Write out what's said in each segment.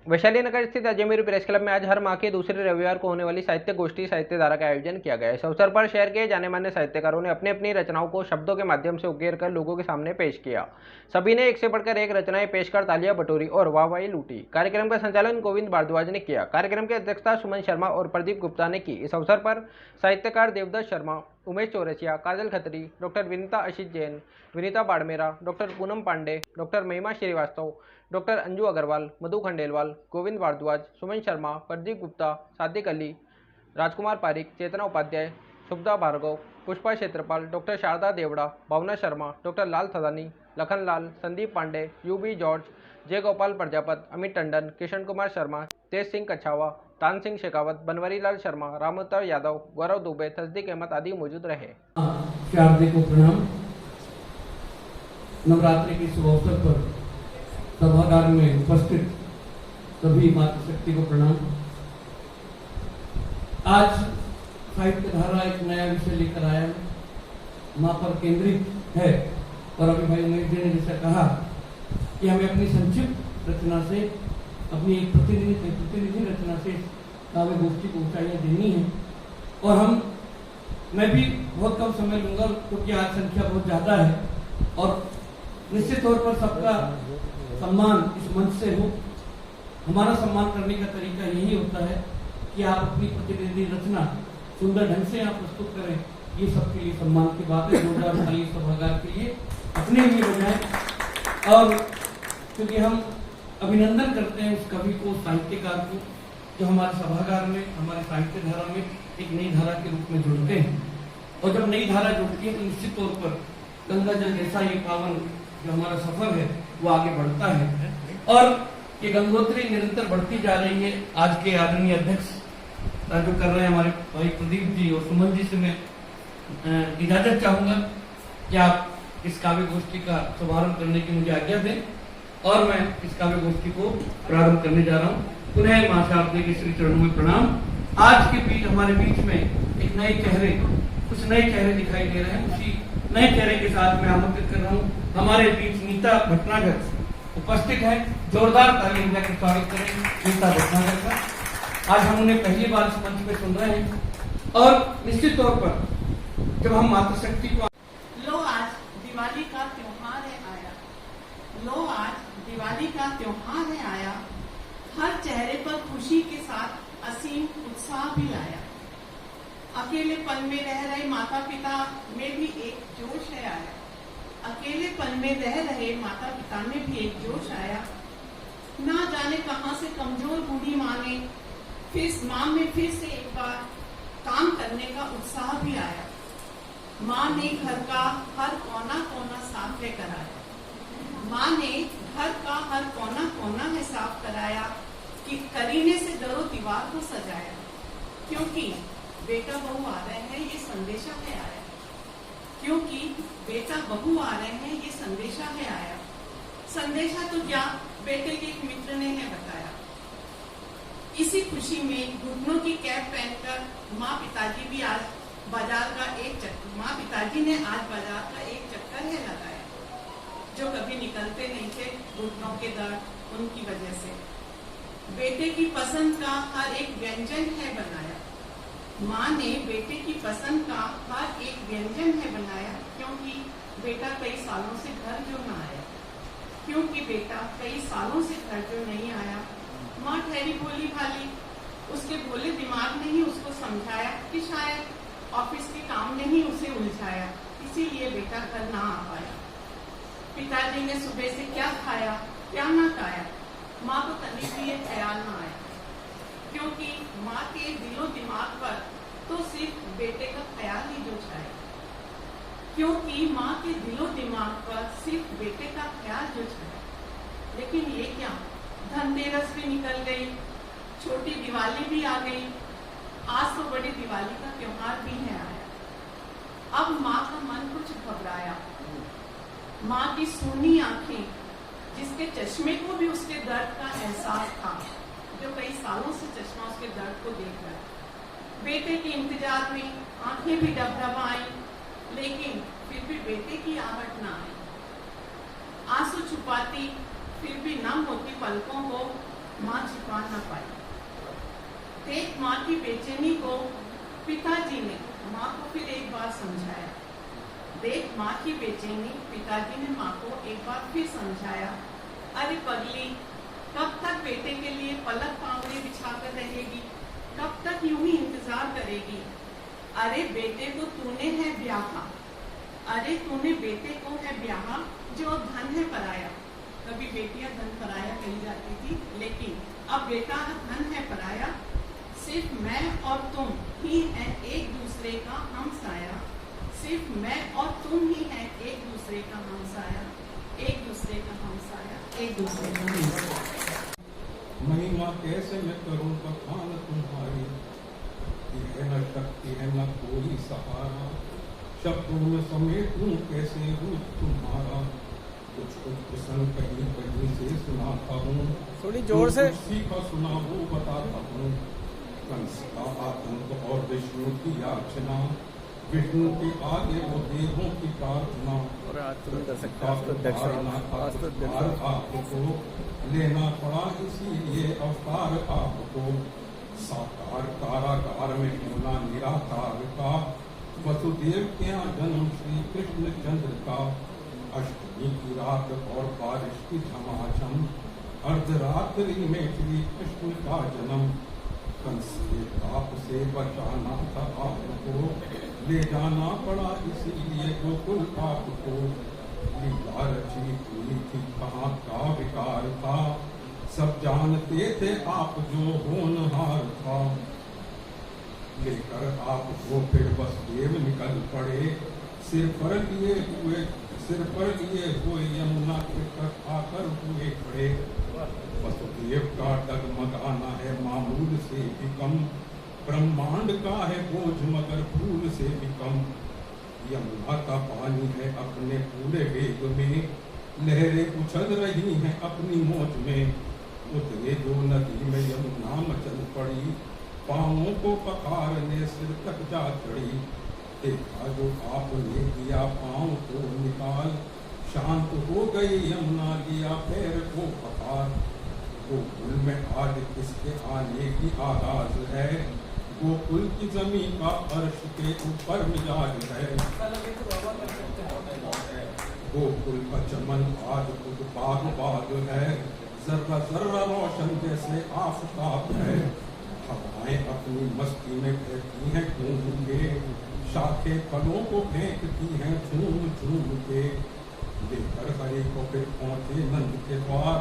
वैशाली नगर स्थित Ajmer press club में आज हर माह के दूसरे रविवार को होने वाली साहित्य गोष्ठी साहित्य धारा का आयोजन किया गया। इस अवसर पर शहर के जाने माने साहित्यकारों ने अपनी अपनी रचनाओं को शब्दों के माध्यम से उकेर कर लोगों के सामने पेश किया। सभी ने एक से बढ़कर एक रचनाएं पेश कर तालियां बटोरी और वाहवाही लूटी। कार्यक्रम का संचालन गोविंद भारद्वाज ने किया। कार्यक्रम की अध्यक्षता सुमन शर्मा और प्रदीप गुप्ता ने की। इस अवसर पर साहित्यकार देवदत्त शर्मा, उमेश चौरसिया, काजल खत्री, डॉक्टर विनीता आशीष जैन, विनीता बाड़मेरा, डॉक्टर पूनम पांडे, डॉक्टर महिमा श्रीवास्तव, डॉक्टर अंजू अग्रवाल, मधु खंडेलवाल, गोविंद भारद्वाज, सुमन शर्मा, प्रदीप गुप्ता, सादिक अली, राजकुमार पारिक, चेतना उपाध्याय, सुब्धा भार्गव, पुष्पा क्षेत्रपाल, डॉक्टर शारदा देवड़ा, भावना शर्मा, डॉक्टर लाल थदानी, लखन लाल, संदीप पांडे, यूबी जॉर्ज, जय गोपाल प्रजापत, अमित टंडन, किशन कुमार शर्मा, तेज सिंह कछावा, तान सिंह शेखावत, बनवारी लाल शर्मा, रामोत्तर यादव, गौरव दुबे, तस्दीक अहमद आदि मौजूद रहे। शारदे को प्रणाम। नवरात्रि के शुभ अवसर पर सभागार में उपस्थित सभी मातृशक्ति को प्रणाम। आज साहित्य धारा एक नया विषय लेकर आया, माँ पर केंद्रित है। और अभी भाई उमेश जी ने जैसा कहा कि हमें अपनी संक्षिप्त रचना से, अपनी एक प्रतिनिधि रचना से काव्य गोष्ठी को ऊंचाइयां देनी है। और मैं भी बहुत कम समय लूंगा क्योंकि आज संख्या बहुत ज्यादा है और निश्चित तौर पर सबका सम्मान इस मंच से हो। हमारा सम्मान करने का तरीका यही होता है कि आप अपनी प्रतिनिधि रचना सुंदर ढंग से आप प्रस्तुत करें। ये सबके लिए सम्मान की बात है। जोरदार ताली सभागार के लिए अपने लिए बजाएं। और क्योंकि हम अभिनंदन करते हैं उस कवि को, साहित्यकार को, जो हमारे सभागार में, हमारे साहित्य धारा में एक नई धारा के रूप में जुड़ते हैं। और जब नई धारा जुड़ती है तो निश्चित तौर पर गंगा जल जैसा ये पावन जो हमारा सफर है वो आगे बढ़ता है। और ये गंगोत्री निरंतर बढ़ती जा रही है। आज के आदरणीय अध्यक्ष जो कर रहे हैं हमारे भाई प्रदीप जी और सुमन जी से मैं इजाजत चाहूंगा कि आप इस काव्य गोष्ठी का शुभारंभ करने की मुझे आज्ञा दें। और मैं इस काव्य गोष्ठी को प्रारंभ करने जा रहा हूँ। पुनः मां शारदे के श्री चरणों में प्रणाम। आज के बीच हमारे बीच में एक नए चेहरे, कुछ नए चेहरे दिखाई दे रहे हैं। उसी नए चेहरे के साथ मैं आमंत्रित कर रहा हूँ हमारे बीच नीता भटनागर उपस्थित है। जोरदार ताली का स्वागत करें नीता भटनागर का। आज हम उन्हें पहली बार इस मंच पे सुन रहे हैं। और निश्चित तौर पर जब हम मातृशक्ति को लो आज दिवाली का त्योहार है आया, लो आज दिवाली का त्योहार है आया, हर चेहरे पर खुशी के साथ असीम उत्साह भी लाया। अकेलेपन में रह रहे माता पिता में भी एक जोश है आया, अकेलेपन में रह रहे माता पिता में भी एक जोश आया। ना जाने कहां से कमजोर बूढ़ी माँ ने माँ में फिर से एक बार काम करने का उत्साह भी आया। माँ ने घर का हर कोना कोना साफ लेकर आया, माँ ने घर का हर कोना कोना है साफ कराया कि करीने से दरो दीवार को सजाया। क्योंकि बेटा बहू आ रहे हैं ये संदेशा है आया, क्योंकि बेटा बहू आ रहे हैं ये संदेशा है आया। संदेशा तो क्या, बेटे के एक मित्र ने है बताया। इसी खुशी में घुटनों की कैप पहनकर माँ पिताजी भी आज बाजार का एक चक्कर, माँ पिताजी ने आज बाजार का एक चक्कर है लगाया। जो कभी निकलते नहीं थे घुटनों के दर्द उनकी वजह से। बेटे की पसंद का हर एक व्यंजन है बनाया, माँ ने बेटे की पसंद का हर एक व्यंजन है बनाया। क्योंकि बेटा कई सालों से घर जो न आया, क्योंकि बेटा कई सालों से घर जो नहीं आया। माँ ठहरी भोली भाली, उसके भोले दिमाग ने ही उसको समझाया कि शायद ऑफिस के काम ने ही उसे उलझाया, इसीलिए बेटा घर ना आ पाया। पिताजी ने सुबह से क्या खाया क्या ना खाया, माँ को तनिक भी ये ख्याल ना आया। क्योंकि माँ के दिलो दिमाग पर तो सिर्फ बेटे का ख्याल ही जो छाया, क्योंकि माँ के दिलो दिमाग पर सिर्फ बेटे का ख्याल जो छाया। लेकिन ये क्या, धनतेरस भी निकल गई, छोटी दिवाली भी आ गई, आज तो बड़ी दिवाली का त्योहार भी है आया। अब माँ का मन कुछ घबराया, माँ की सूनी आंखें, जिसके चश्मे को भी उसके दर्द का एहसास था, जो कई सालों से चश्मा उसके दर्द को देख रहा है। बेटे के इंतजार में आंखें भी डबडबाई, लेकिन फिर भी बेटे की आहट ना आई। आंसू छुपाती फिर भी नम होती पलकों को, माँ छिपा न पाई। देख माँ की बेचैनी को पिताजी ने माँ को फिर एक बार समझाया। देख माँ की बेचैनी पिताजी ने माँ को एक बार फिर समझाया। अरे पगली, कब तक बेटे के लिए पलक पावड़े बिछाकर रहेगी? कब तक यूं ही इंतजार करेगी? अरे बेटे को तूने है ब्याहा, अरे तूने बेटे को है ब्याहा जो धन है पराया। कभी बेटियां धन पराया कही जाती थी, लेकिन अब बेटा धन है पराया। सिर्फ मैं और तुम ही हैं एक दूसरे का हमसाया। सिर्फ मैं और तुम ही हैं एक दूसरे का हमसाया, एक दूसरे का हमसाया, एक दूसरे का हमसाया। महिमा कैसे मैं करूं बखान तुम्हारी, कि है न शक्ति है न कोई सहारा। शब्दों में समेटूं कैसे रूप तुम्हारा, कुछ कुछ प्रसंग कहीं कहीं से सुनाता हूँ, थोड़ी जोर से सीखा सुना वो बताता हूँ। कंस का आतंक और विष्णु की याचना, विष्णु के आगे वो देवों की प्रार्थना। और आज तुम कर सकते हो आपको लेना पड़ा इसीलिए अवतार आपको। साकार कारागार में होना निराकार का, वसुदेव के यहाँ जन्म श्री कृष्ण चंद्र का। अष्टमी की रात और बारिश की झमाझम, अर्धरात्रि में श्री कृष्ण का जन्म। कंस के पाप से बचाना था आपको, ले जाना पड़ा इसीलिए गोकुल आपको। लीला रची हुई थी कहाँ का विकार था, सब जानते थे आप जो होनहार था। लेकर आपको फिर वसुदेव निकल पड़े, सिर पर लिए हुए यमुना के तट आकर हुए खड़े। वसुदेव का डगमगाना है मामूल से भी कम, ब्रह्मांड का है बोझ मगर फूल से भी कम। यमुना का पानी है अपने पूरे वेग में, लहरें उछल रही हैं अपनी मौज में। उतरे जो नदी में यमुना मचल पड़ी, पाँवों को पखारने सिर तक जा चढ़ी। देखा जो आपने किया पाँव को निकाल, शांत हो गई यमुना लिया पैर को पखार। गोकुल में आज किसके आने की आगाज है, गोकुल की जमीन का अर्श के ऊपर मिजाज है। गोकुल का चमन आज खुद बाग बाग है, जर्रा जर्रा रोशन जैसे आफताब है। हवाएं अपनी मस्ती में बहती हैं घूम के, शाखे फलों को फेंकती हैं झूम झूम के। लेकर हरि को फिर पहुंचे नंद के द्वार,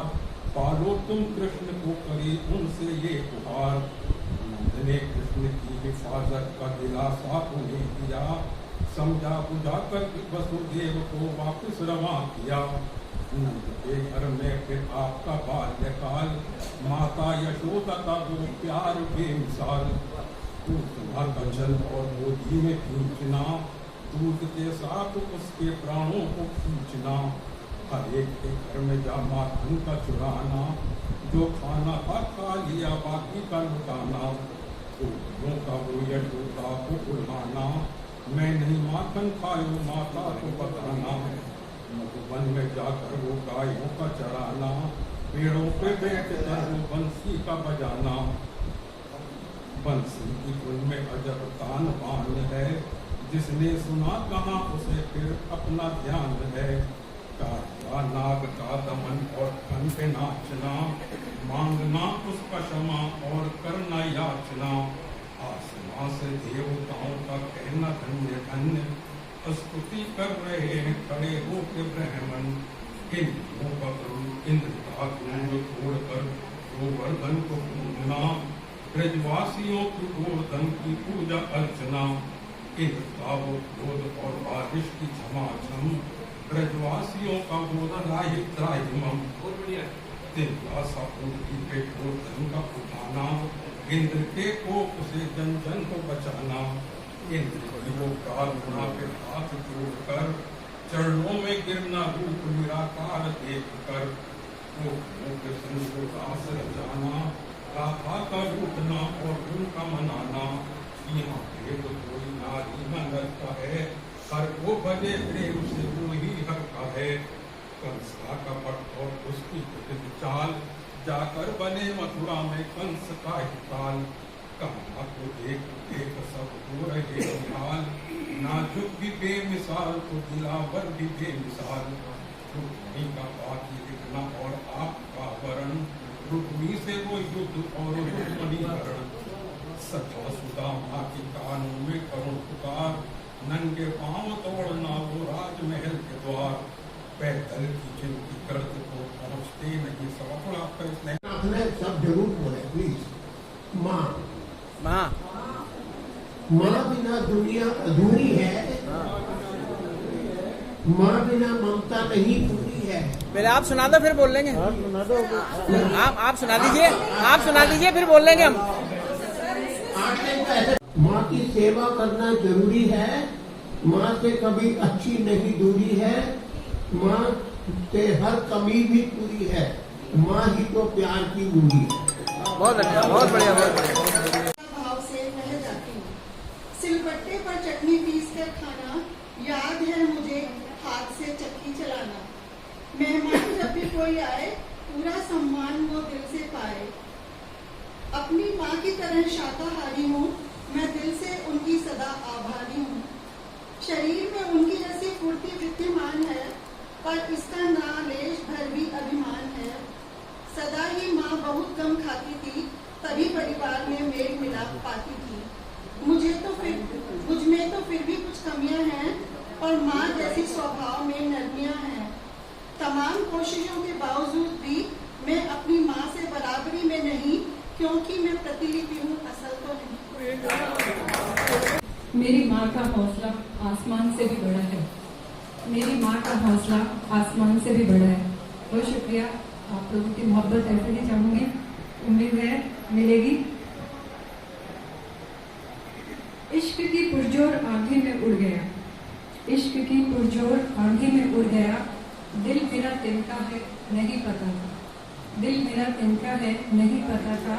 पालो तुम कृष्ण को करी उनसे ये गुहार। नंद ने कृष्ण की हिफाजत का दिलासा उन्हें दिया, समझा बुझा कर वसुदेव को वापस रवां किया। नंद के घर में फिर आपका बाल्यकाल, माता यशोदा का वो प्यार बेमिसाल। पूतना का जल और गोदी में खींचना, दूध के साथ उसके प्राणों को खींचना। हर एक के घर में जा माखन का चुराना, जो खाना था खा लिया बाकी का लुटाना। गोपियों का वो यशोदा को बुलाना, मैं नहीं माखन खायो माता को बताना। मधुबन में जाकर वो गायों का चराना, पेड़ों पे बैठ कर वो बंसी का बजाना। बंसी की धुन में अजब तान बान है, जिसने सुना कहाँ उसे फिर अपना ध्यान है। काला नाग का दमन और कन पे नाचना, मांगना उसका क्षमा और करना याचना। आसमां से देवताओं का कहना धन्य धन्य, स्तुति कर रहे हैं खड़े होके ब्राह्मण। इंद्रों का इंद्र का गुण छोड़कर गोवर्धन को पूजना, ब्रजवासियों की गोवर्धन की पूजा अर्चना। इंद्र का वो क्रोध और बारिश की झमाझम, ब्रजवासियों का गोधन राहि त्राहिमम। तेजा सा ऊँची पे गोवर्धन का उठाना, इंद्र के कोप से जन जन को बचाना। इंद्र की वो प्रार्थना पे हाथ जोड़कर, चरणों में गिरना रूप निराकार देख कर। वो कृष्ण को दास जाना, राधा का रूठना और उनका मनाना। यहाँ पे तो कोई नारी नर का है, हर को भजे प्रेम से वो ही हर का है। कंस का कपट और उसकी कुटिल चाल, जाकर बने मथुरा में कंस का ही काल, कहा तो देख देख सब हो रहे निहाल, नाजुक भी बेमिसाल तो दिलावर भी बेमिसाल, रुक्मिणी का बाकी लिखना और आपका वरण, रुक्मी से वो युद्ध और रुक्मणीकरण, सखा सुदामा के कानों में करुण पुकार, नंगे पांव तोड़ना वो राजमहल के द्वार, पैदल की जिनकी गर्द को पहुंचते नहीं सवड़ा फैसले। आपने सब जरूर बोले प्लीज। माँ माँ माँ बिना दुनिया अधूरी है, माँ बिना ममता नहीं पूरी है। पहले आप सुना दो फिर बोल लेंगे। आप सुना दीजिए, आप सुना दीजिए फिर बोल लेंगे हम। माँ की सेवा करना जरूरी है, माँ से कभी अच्छी नहीं दूरी है, माँ से हर कमी भी पूरी है, माँ ही तो प्यार की मूली है। बहुत अच्छा, बहुत बढ़िया, बहुत बढ़िया। भाव से रह जाती हूँ। सिलबट्टे पर चटनी पीस कर खाना याद है मुझे, हाथ से चक्की चलाना। मेहमान जब भी कोई आए पूरा सम्मान वो दिल से पाए। अपनी माँ की तरह शाकाहारी हूँ, मैं दिल से उनकी सदा आभारी हूँ। शरीर में उनकी जैसी फुर्ती विद्यमान है, पर इसका नालेश भर भी अभिमान है। सदा ही माँ बहुत कम खाती थी, तभी परिवार में मेल मिलाप पाती थी। मुझ में तो फिर भी कुछ कमियां हैं, पर माँ जैसी स्वभाव में नरमियां हैं। तमाम कोशिशों के बावजूद भी मैं अपनी माँ से बराबरी में नहीं, क्योंकि मैं प्रतिलिपि हूँ, असल तो नहीं। मेरी माँ का हौसला आसमान से भी बड़ा है, मेरी माँ का हौसला आसमान से भी बड़ा है। बहुत शुक्रिया, आप लोगों की मोहब्बत ऐसे ही चाहूंगी, उम्मीद है मिलेगी। इश्क की पुरजोर आंधी में उड़ गया, इश्क की पुरजोर आंधी में उड़ गया, दिल मेरा तिनका है नहीं पता था, दिल मेरा तिनका है नहीं पता था।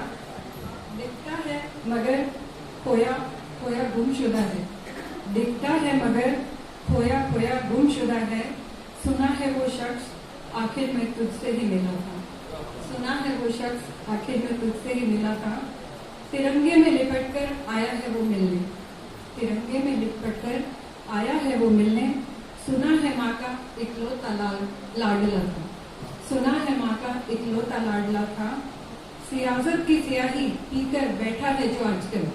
दिखता है मगर खोया खोया गुमशुदा है, दिखता है मगर खोया खोया गुमशुदा है। सुना है वो शख्स आखिर में तुझसे ही मिला था, सुना है वो शख्स आखिर में तुझसे ही मिला था। तिरंगे में लिपट कर आया है वो मिलने, तिरंगे में लिपट कर आया है वो मिलने। सुना है माँ का इकलौता लाडला था, सुना है माँ का इकलौता लाडला था। सियासत की स्याही पीकर बैठा है जो आजकल,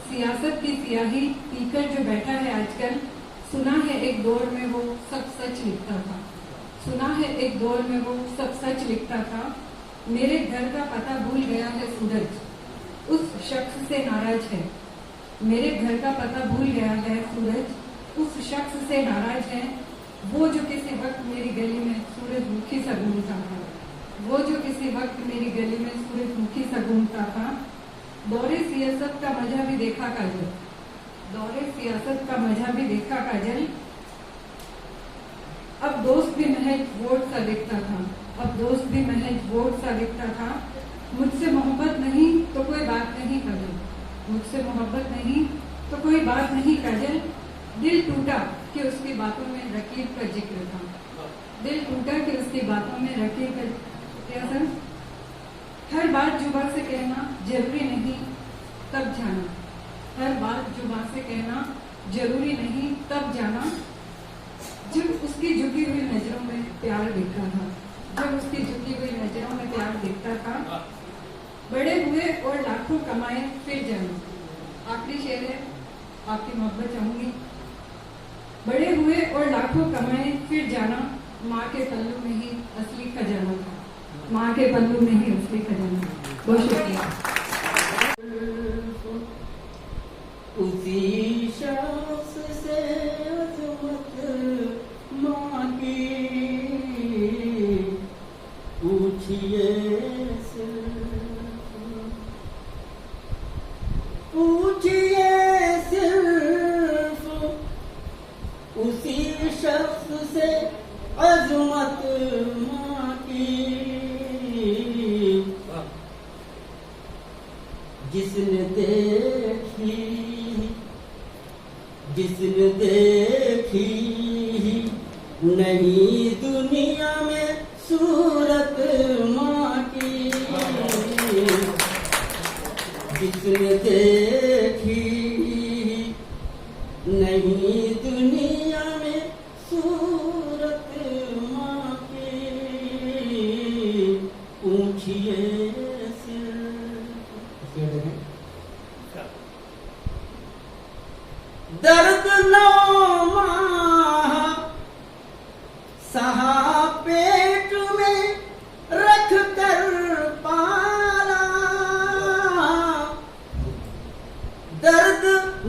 सियासत की स्याही पीकर जो बैठा है आजकल। सुना है एक दौर में वो सब सच लिखता था, सुना है एक दौर में वो सब सच लिखता था। मेरे घर का पता भूल गया है सूरज, उस शख्स से नाराज है। मेरे घर का पता भूल गया है सूरज, उस शख्स से नाराज है। वो जो किसी वक्त मेरी गली में सूरजमुखी सा घूमता था, वो जो किसी वक्त मेरी गली में सूरजमुखी सा घूमता था। दौरे सियासत का मजा भी देखा काजल, दौरे सियासत का मजा भी देखा काजल। अब दोस्त भी महज वोट सा दिखता था, अब दोस्त भी महज वोट सा दिखता था। मुझसे मोहब्बत नहीं तो कोई बात नहीं काजल, मुझसे मोहब्बत नहीं तो कोई बात नहीं काजल। दिल टूटा कि उसकी बातों में रकीब का जिक्र था, दिल टूटा कि उसकी बातों में रकीब का क्या था। हर बात जुबान से कहना जरूरी नहीं तब जाना, हर बात जुबान से कहना जरूरी नहीं तब जाना। जब उसकी झुकी हुई नजरों में प्यार दिखता था, जब उसकी झुकी हुई नजरों में प्यार दिखता था। बड़े हुए और लाखों कमाए फिर जाना, आखिरी शेर है, आपकी मोहब्बत चाहूंगी। बड़े हुए और लाखों कमाए फिर जाना, माँ के पल्लू में ही असली खजाना था, माँ के पल्लू में ही असली खजाना। बहुत शुक्रिया। उसी शख्स से अज़मत माँ की पूछिए सिर्फ उसी शख्स से अज़मत माँ की, जिसने देखी नहीं दुनिया में सूरत माँ की। जिसने देखी नहीं दुनिया में सूरत माँ की, पूछिए दर्द 9 माह सहा पेट में रख कर पाला, दर्द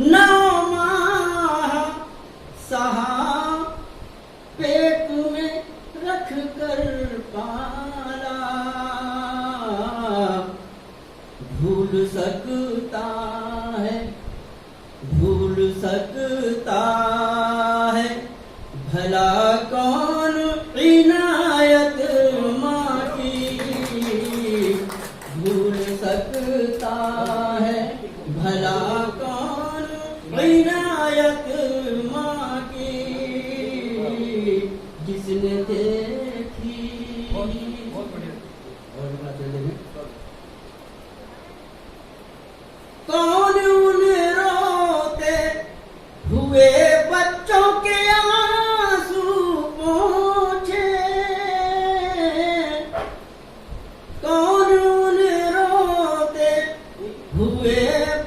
9 माह सहा पेट में रख कर पाला, भूल सकता है भला कौन इनायत माँ की, भूल सकता है भला कौन इनायत माँ की, जिसने देखी। बहुत बढ़िया। और कौन उन रोते हुए बच्चों के आंसू पोंछे, कौन उन रोते हुए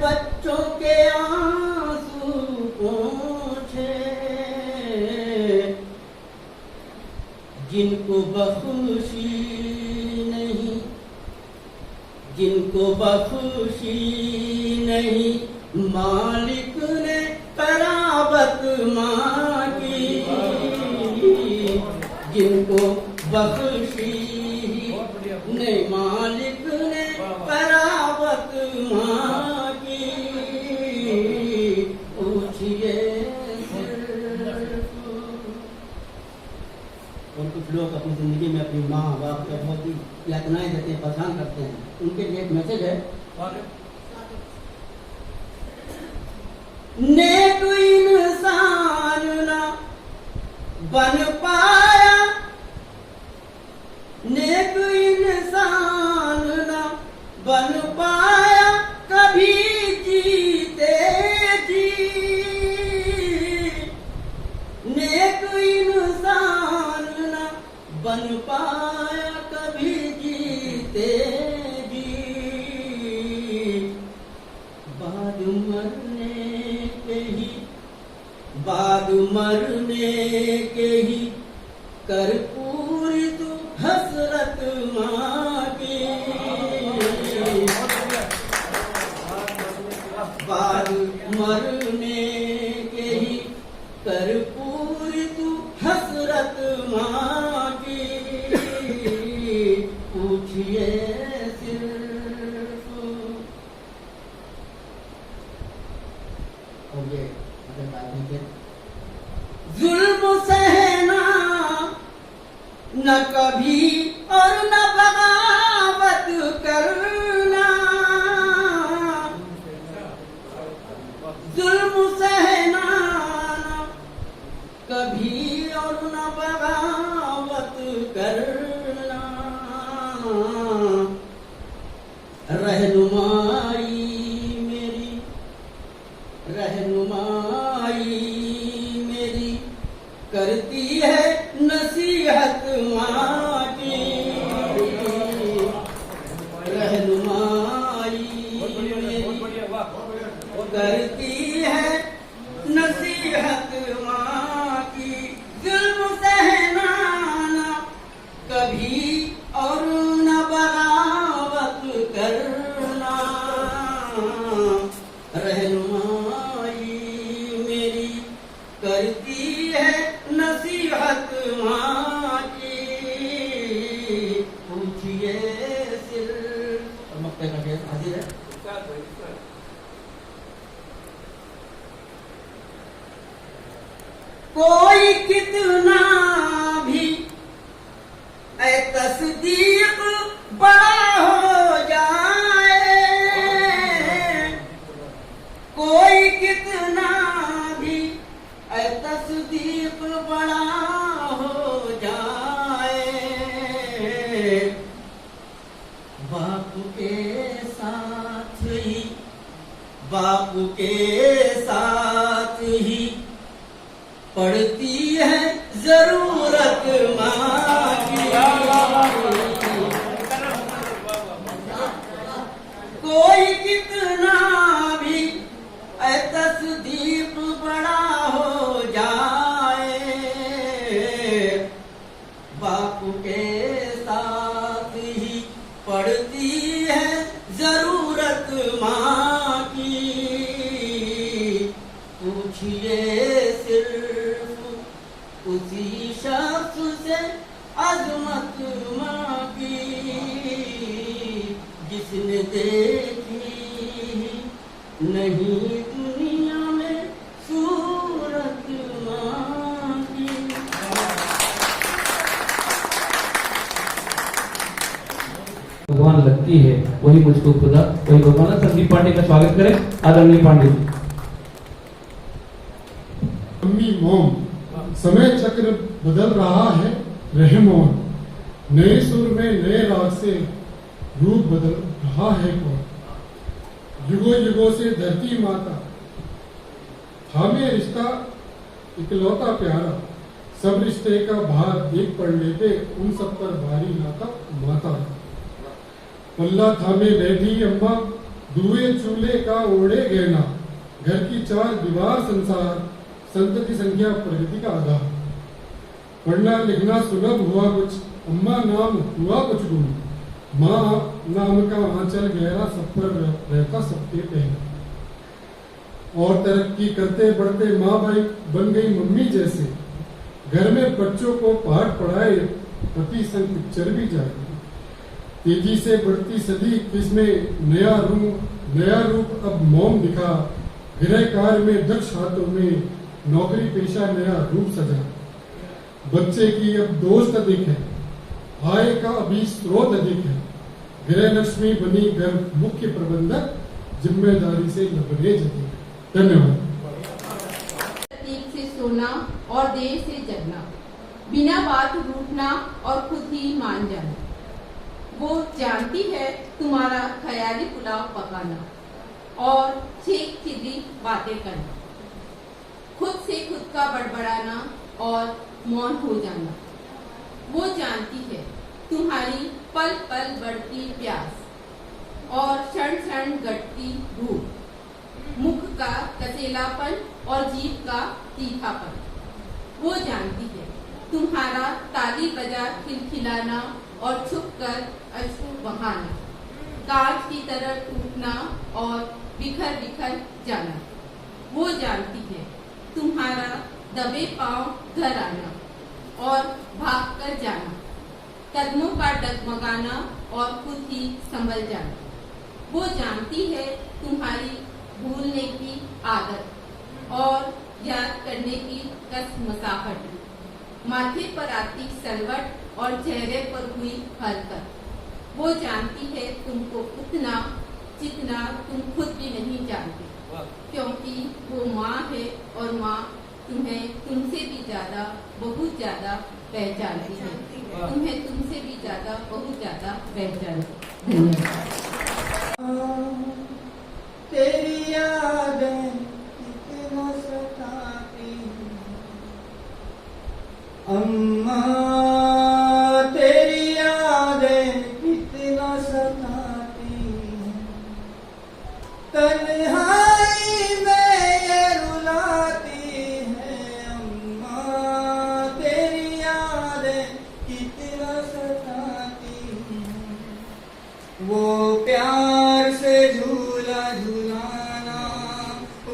बच्चों के आंसू पोंछे, जिनको बख्शी नहीं मालिक ने कराबत माँ की, जिनको बख्शी नहीं मालिक ने कराबत माँ की, पूछिए और कुछ लोग अपनी जिंदगी में अपनी माँ बाप का बहुत ही यातनाएं देते हैं, परेशान करते हैं, उनके लिए एक मैसेज है। नेक इंसान ना बन पाया, नेक इंसान ना बन पाया कभी जीते जी, नेक इंसान ना बन पाया कभी जीते जी, बाद मरने के ही कर पूरी तू हसरत माँ की, बाद मरने के ही कर पूरी तू हसरत माँ की, पूछिए सिर्फ। और ये अगर बात है जुल्म सहना न कभी और न बगावत करना, जुल्म सहना कभी और न बगावत करना, रहनुमाई मेरी करती है नसीहत माँ की, रहनुमाई मेरी करती है नसीहत माँ की, जुल्म सहना कभी और न बगावत करना, रहनुमाई मेरी करती है नसीहत माँ की, पूछिए सिर्फ। और मक्ते का शेर हाजिर है। कोई कितना भी ऐ तस्दीक बड़ा हो जाए, कोई कितना भी ऐ तस्दीक बड़ा हो जाए, बाप के साथ ही बाप के साथ ही पड़ती है जरूरत माँ की। कोई कितना भी तस्दीक बड़ा हो जाए, बाप के साथ ही पड़ती है जरूरत माँ की। पूछिए सिर्फ उसी शख्स से अजमत माँ की, जिसने देखी नहीं दुनिया में सूरत माँ की। भगवान लगती है वही मुझको खुदा वही भगवान। संदीप पांडे का स्वागत करें, आदरणीय पांडे जी। अम्मी मोम, समय चक्र बदल रहा है रहमोन, नए सुर में नए राग से रूप बदल रहा है कौन। युगों युगों से धरती माता, थामे रिश्ता इकलौता प्यारा, सब रिश्ते का भार एक पढ़ लेते उन सब पर भारी नाता माता। पल्ला थामे बैठी अम्मा, दुए चूल्हे का ओढ़े गहना, घर की चार दीवार संसार, संतति संख्या प्रगति का आधार। पढ़ना लिखना सुलभ हुआ कुछ, अम्मा नाम हुआ कुछ गुण, माँ नाम का आंचल गहरा सब पर रहता सबके पहना। और तरक्की करते बढ़ते माँ भाई बन गई मम्मी जैसे, घर में बच्चों को पाठ पढ़ाए पति संग पिक्चर भी जाए। तेजी से बढ़ती सदी इसमें नया रूप अब मोम दिखा, गृह कार्य में दक्ष हाथों में नौकरी पेशा नया रूप सजा। बच्चे की अब दोस्त अधिक है, आय का अभी स्रोत अधिक है, गृह लक्ष्मी बनी घर मुख्य प्रबंधक, जिम्मेदारी से लबरेज अधिक। धन्यवाद। प्रतीक से सोना और देर से जगना, बिना बात रूठना और खुद ही मान जाना। वो जानती है तुम्हारा ख्याली पुलाव पकाना और छेक छिद्री बातें करना, खुद से खुद का बड़बड़ाना और मौन हो जाना। वो जानती है तुम्हारी पल पल बढ़ती प्यास और क्षण क्षण घटती भूख, मुख का कसेलापन और जीभ का तीखापन। वो जानती है तुम्हारा ताली बजा खिलखिलाना और छुप कर अश्रु बहाना, कांच की तरह टूटना और बिखर बिखर जाना। वो जानती है तुम्हारा दबे पांव घर आना और भाग कर जाना, कदमों का डगमगाना और खुद ही संभल जाना। वो जानती है तुम्हारी भूलने की आदत और याद करने की कसमसाहट, माथे पर आती सलवट और चेहरे पर हुई हरकत। वो जानती है तुमको उतना जितना तुम खुद भी नहीं जानते, क्योंकि वो माँ है और माँ तुम्हें तुमसे भी ज्यादा बहुत ज्यादा पहचानती है, तुम्हें तुमसे भी ज्यादा बहुत ज्यादा पहचानती। तेरी यादें कितना सताती अम्मा, तेरी यादें कितना सताती, तन्हाई में ये रुलाती है अम्मा, तेरी यादें कितना सताती। वो प्यार से झूला झुलाना,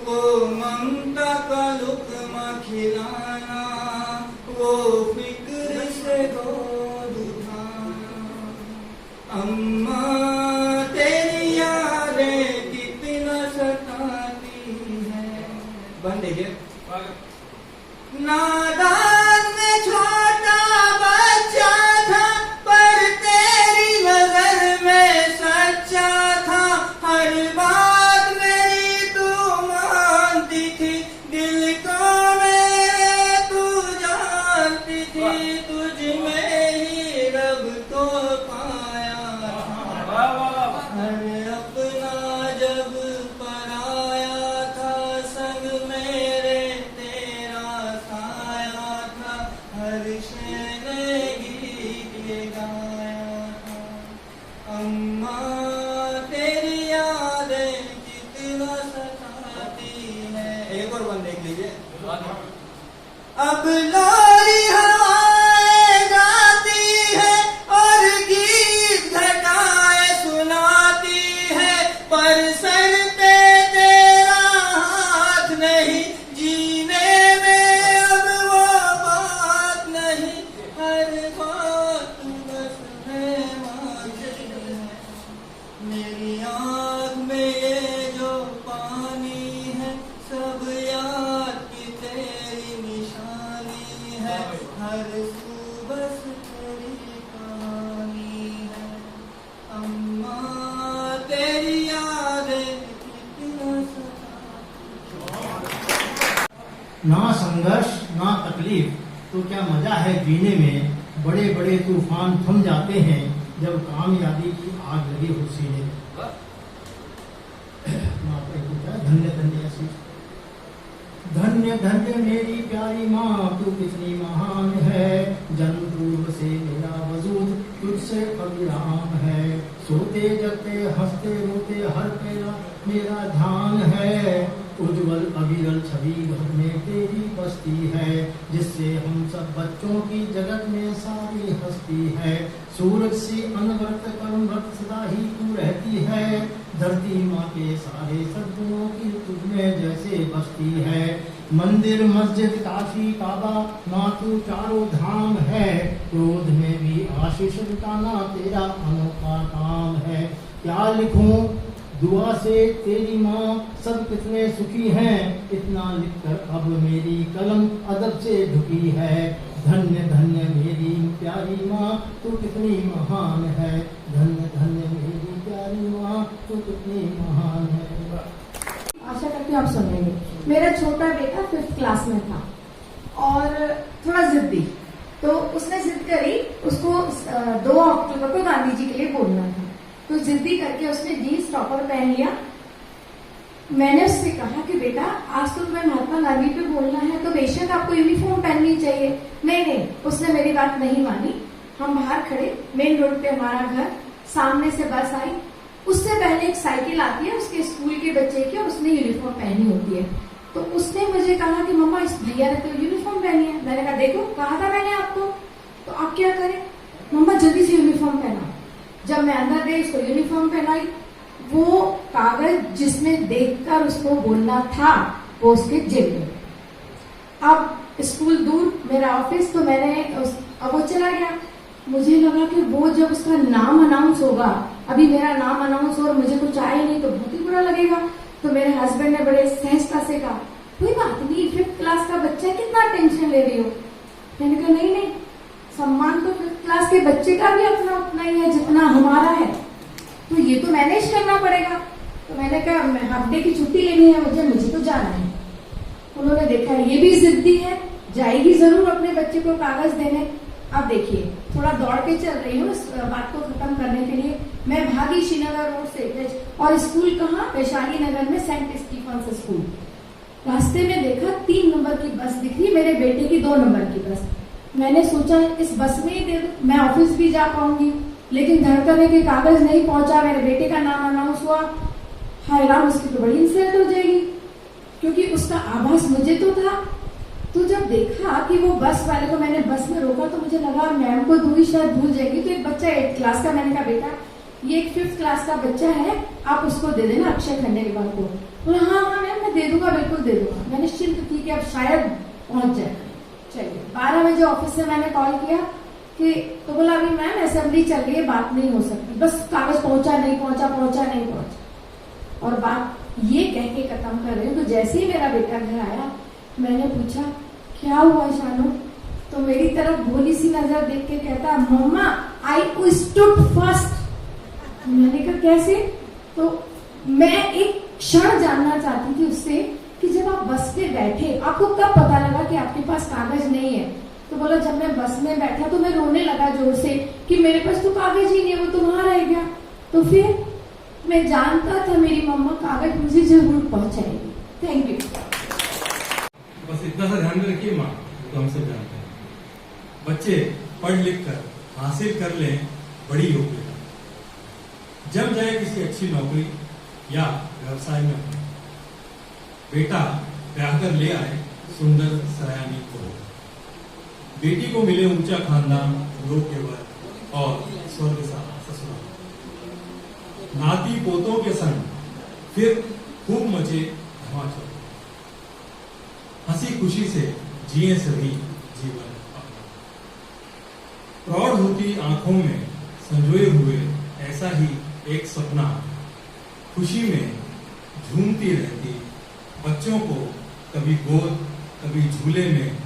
वो ममता का लुक़्मा खिलाना, वो फिक्र से गोद उठाना। अम्मा तेरी यादें कितना सताती है। बंद है नादान में छोटा बच्चा था, पर तेरी नजर में सच्चा था। हर बात मेरी तू मानती थी, दिल को मेरे तू जानती थी, तुझ में ही रब को पाया था। हर अपना जब पराया गाया था। अम्मा तेरी यादें कितना सताती है। एक और बंद देख लीजिए। अब लोरी हवाएं गाती है और गीत घटाएं सुनाती है, पर सर पे तेरा हाथ नहीं, जीने में अब वो बात नहीं, हर बात बस मेरी है। मेरी आँख में ये जो पानी है, सब याद की तेरी निशानी है, हर सू बस तेरी कहानी है। अम्मा तेरी यादें कितना ना संघर्ष ना तकलीफ तो क्या मजा है जीने में, बड़े बड़े तूफान थम जाते हैं जब कामयाबी की आग लगी हो सीने में। धन्य धन्य आशीष। धन्य धन्य मेरी प्यारी माँ, तू कितनी महान है, जन्म पूर्व से मेरा वजूद तुझसे अविराम है। सोते जगते हंसते रोते हर पहला मेरा ध्यान है, उज्जवल अविरल छवि घर में तेरी बसती है, जिससे हम सब बच्चों की जगत में सारी हस्ती है। सूरज सी अनवरत कर्मरत सदा ही तू रहती है, धरती माँ के सारे सद्गुणों की तुझमें जैसे बसती है। मंदिर मस्जिद काशी काबा माँ तू चारों धाम है, क्रोध में भी आशीष लुटाना तेरा अनोखा काम है। क्या लिखूं दुआ से तेरी माँ सब कितने सुखी हैं, इतना लिखकर अब मेरी कलम अदब से झुकी है। धन्य धन्य मेरी प्यारी माँ तू कितनी महान है, धन्य धन्य मेरी प्यारी माँ तू कितनी महान है। आशा करती हूँ आप सुनेंगे। मेरा छोटा बेटा 5th क्लास में था और थोड़ा जिद्दी, तो उसने जिद करी, उसको 2 अक्टूबर को गांधी जी के लिए बोलना था, तो जिद्दी करके उसने जीन्स टॉपर पहन लिया। मैंने उससे कहा कि बेटा आज तो तुम्हें महात्मा गांधी पे बोलना है, तो बेशक आपको यूनिफॉर्म पहननी चाहिए। नहीं, उसने मेरी बात नहीं मानी। हम बाहर खड़े, मेन रोड पे हमारा घर, सामने से बस आई, उससे पहले एक साइकिल आती है उसके स्कूल के बच्चे की और उसने यूनिफॉर्म पहनी होती है, तो उसने मुझे कहा कि मम्मा इस भैया ने तो यूनिफॉर्म पहनी है। मैंने कहा देखो कहा था मैंने आपको, तो आप क्या करें? मम्मा जल्दी से यूनिफॉर्म पहना। जब मैं अंदर गई उसको यूनिफॉर्म पहनाई, वो कागज जिसमें देखकर उसको बोलना था वो उसके जेब में। अब स्कूल दूर, मेरा ऑफिस, तो अब वो चला गया। मुझे लगा कि वो जब उसका नाम अनाउंस होगा, अभी मेरा नाम अनाउंस हो और मुझे कुछ आए नहीं तो बहुत ही बुरा लगेगा। तो मेरे हस्बैंड ने बड़े सहजता से कहा कोई बात नहीं, 5th क्लास का बच्चा है, कितना टेंशन ले रही हो। मैंने कहा नहीं, सम्मान तो 5th क्लास के बच्चे का भी अपना उतना ही है जितना हमारा है, तो ये तो मैनेज करना पड़ेगा। तो मैंने कहा हाफ डे की छुट्टी लेनी है मुझे तो जाना है। उन्होंने देखा ये भी जिद्दी है, जाएगी जरूर अपने बच्चे को कागज देने। अब देखिए थोड़ा दौड़ के चल रही हूँ इस बात को खत्म करने के लिए। मैं भागी श्रीनगर रोड से, और स्कूल कहाँ, वैशाली नगर में सेंट स्टीफन स्कूल। रास्ते में देखा 3 नंबर की बस दिख रही, मेरे बेटे की 2 नंबर की बस। मैंने सोचा इस बस में ही दे दो, मैं ऑफिस भी जा पाऊंगी। लेकिन धड़कने के कागज नहीं पहुंचा, मेरे बेटे का नाम अनाउंस हुआ। हाय राम, उसकी तो बड़ी इंसल्ट हो जाएगी, क्योंकि उसका आभास मुझे तो था। तो जब देखा कि वो बस वाले को, मैंने बस में रोका तो मुझे लगा मैम को दूरी शायद भूल जाएगी। तो एक बच्चा 8th क्लास का, मैंने कहा बेटा ये एक 5th क्लास का बच्चा है, आप उसको दे देना अक्षय खंडेलवाल को। बोला हाँ मैम मैं दे दूंगा, बिल्कुल दे दूंगा। मैंने निश्चिंत थी कि अब शायद पहुंच जाए। चलिए 12 बजे ऑफिस से मैंने कॉल किया कि, तो बोला अभी मैम असेंबली चल रही है, बात नहीं हो सकती, बस कागज पहुंचा नहीं पहुंचा। और बात ये कह के खत्म कर रही हूँ। तो जैसे ही मेरा बेटा घर आया, मैंने पूछा क्या हुआ शानू, तो मेरी तरफ भोली सी नजर देख के कहता मम्मा आई स्टूड फर्स्ट। मैंने कहा कैसे? तो मैं एक क्षण जानना चाहती थी उससे कि जब आप बस पे बैठे आपको कब पता लगा कि आपके पास कागज नहीं है? तो बोला जब मैं बस में बैठा तो मैं रोने लगा जोर से कि मेरे पास तो कागज ही नहीं है, वो तो वहां रह गया। तो फिर मैं जानता था मेरी मम्मा कागज मुझे जरूर पहुंचाएगी। Thank you. बस इतना सा ध्यान में रखिए माँ, तो हम सब जानते हैं बच्चे पढ़ लिख कर हासिल कर लें बड़ी योग्यता, जब जाए किसी अच्छी नौकरी या व्यवसाय में हो। बेटा ब्याह कर ले आए सुंदर सयानी को, बेटी को मिले ऊंचा खानदान, योग्य वर और स्वर्ग सा ससुराल। नाती पोतों के संग फिर खूब मचे धमाचौर, हंसी खुशी से जिए सभी जीवन अपना। प्रौढ़ होती आंखों में संजोए हुए ऐसा ही एक सपना, खुशी में झूमती रहती बच्चों को कभी गोद कभी झूले में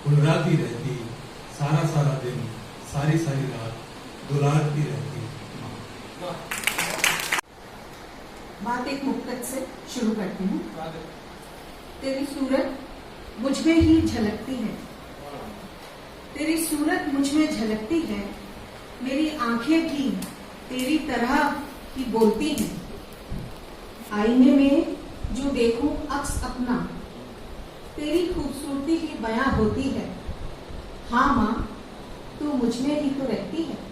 हुलराती रहती, सारा सारा दिन सारी सारी रात दुलारती रहती माँ। बात एक मुक्तक से शुरू करते हैं। तेरी सूरत मुझ में ही झलकती है, तेरी सूरत मुझ में झलकती है, मेरी आंखें भी तेरी तरह ही बोलती हैं। आईने में जो देखूं अक्स अपना, तेरी खूबसूरती ही बयां होती है। हाँ माँ, तू मुझ में ही तो रहती है।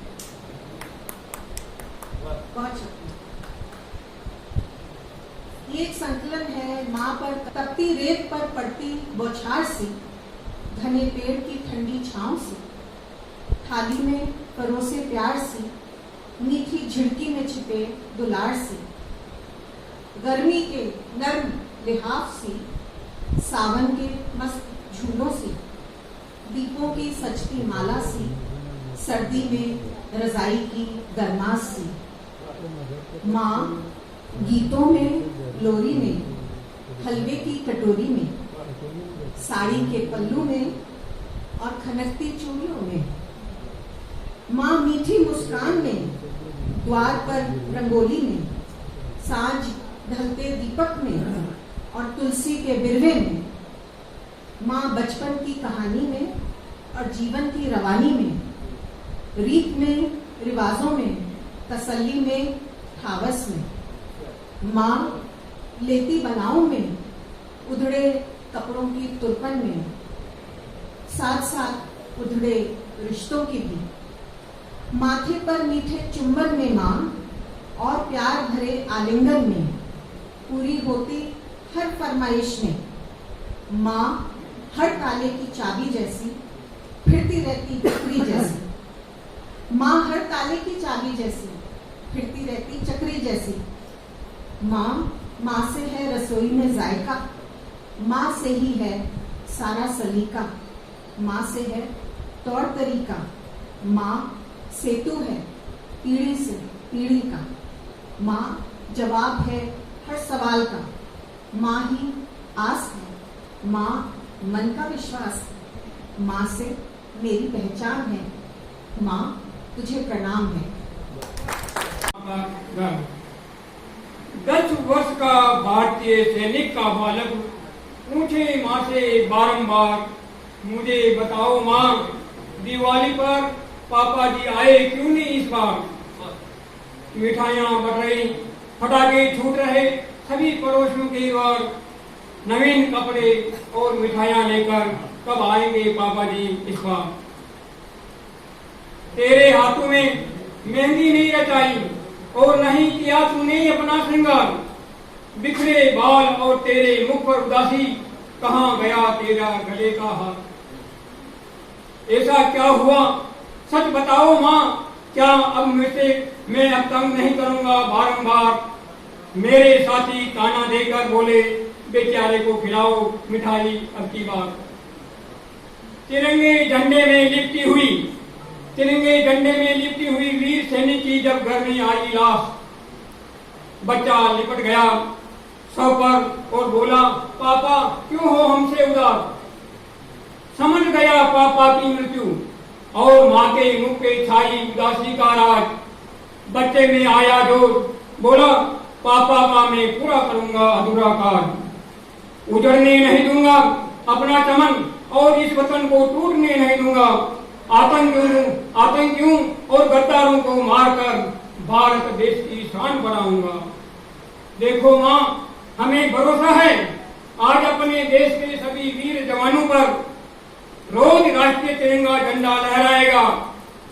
ये एक संकलन है माँ पर तपती रेत पर पड़ती बौछार सी, घने पेड़ की ठंडी छांव से, थाली में परोसे प्यार सी, मीठी झिड़की में छिपे दुलार सी, गर्मी के नर्म लिहाफ सी, सावन के मस्त झूलों सी, दीपों की सजती माला सी, सर्दी में रजाई की गरमास सी। माँ गीतों में, लोरी में, हलवे की कटोरी में, साड़ी के पल्लू में और खनकती चूड़ियों में। माँ मीठी मुस्कान में, द्वार पर रंगोली में, सांझ ढलते दीपक में और तुलसी के बिरवे में। माँ बचपन की कहानी में और जीवन की रवानी में, रीत में, रिवाजों में, तसल्ली में, ठावस में। माँ लेती बनाओं में, उधड़े कपड़ों की तुरपन में, साथ साथ उधड़े रिश्तों की भी। माथे पर मीठे चुंबन में माँ और प्यार भरे आलिंगन में, पूरी होती हर फरमाइश में। माँ हर ताले की चाबी जैसी, फिरती रहती चक्री जैसी। माँ हर ताले की चाबी जैसी, फिरती रहती चक्री जैसी। माँ से है रसोई में जायका, माँ से ही है सारा सलीका। माँ से है तौर तरीका, माँ सेतु है पीढ़ी से पीढ़ी का। माँ जवाब है हर सवाल का, माँ ही आस है, माँ मन का विश्वास है। माँ से मेरी पहचान है, माँ तुझे प्रणाम है। 10 वर्ष का भारतीय सैनिक का बालक पूछे माँ से बारंबार, मुझे बताओ माँ, दिवाली पर पापा जी आए क्यों नहीं इस बार? मिठाइयाँ बट रही, पटाखे छूट रहे, सभी पड़ोसियों के घर नवीन कपड़े और मिठाइयाँ लेकर कब आएंगे पापा जी इस बार? तेरे हाथों में मेहंदी नहीं रचाई और नहीं किया तूने अपना श्रृंगार। बिखरे बाल और तेरे मुख पर उदासी, कहाँ गया तेरा गले का हार? ऐसा क्या हुआ सच बताओ माँ, क्या अब मैं अब तंग नहीं करूंगा बारंबार? मेरे साथी ताना देकर बोले, बेचारे को खिलाओ मिठाई अब की बार। तिरंगे झंडे में लिपटी हुई, तिरंगे झंडे में लिपटी हुई वीर सैनिक की जब घर में आई लाश, बच्चा लिपट गया सर पर और बोला, पापा क्यों हो हमसे उदास? समझ गया पापा की मृत्यु और माँ के मुख पे छाई उदासी का राज। बच्चे में आया जोर, बोला पापा का मैं पूरा करूंगा अधूरा कार्य। उजड़ने नहीं दूंगा अपना चमन और इस वतन को टूटने नहीं दूंगा। आतंकियों और गद्दारों को मारकर भारत देश की शान बढ़ाऊंगा। देखो माँ, हमें भरोसा है आज अपने देश के सभी वीर जवानों पर रोज राष्ट्रीय तिरंगा झंडा लहराएगा।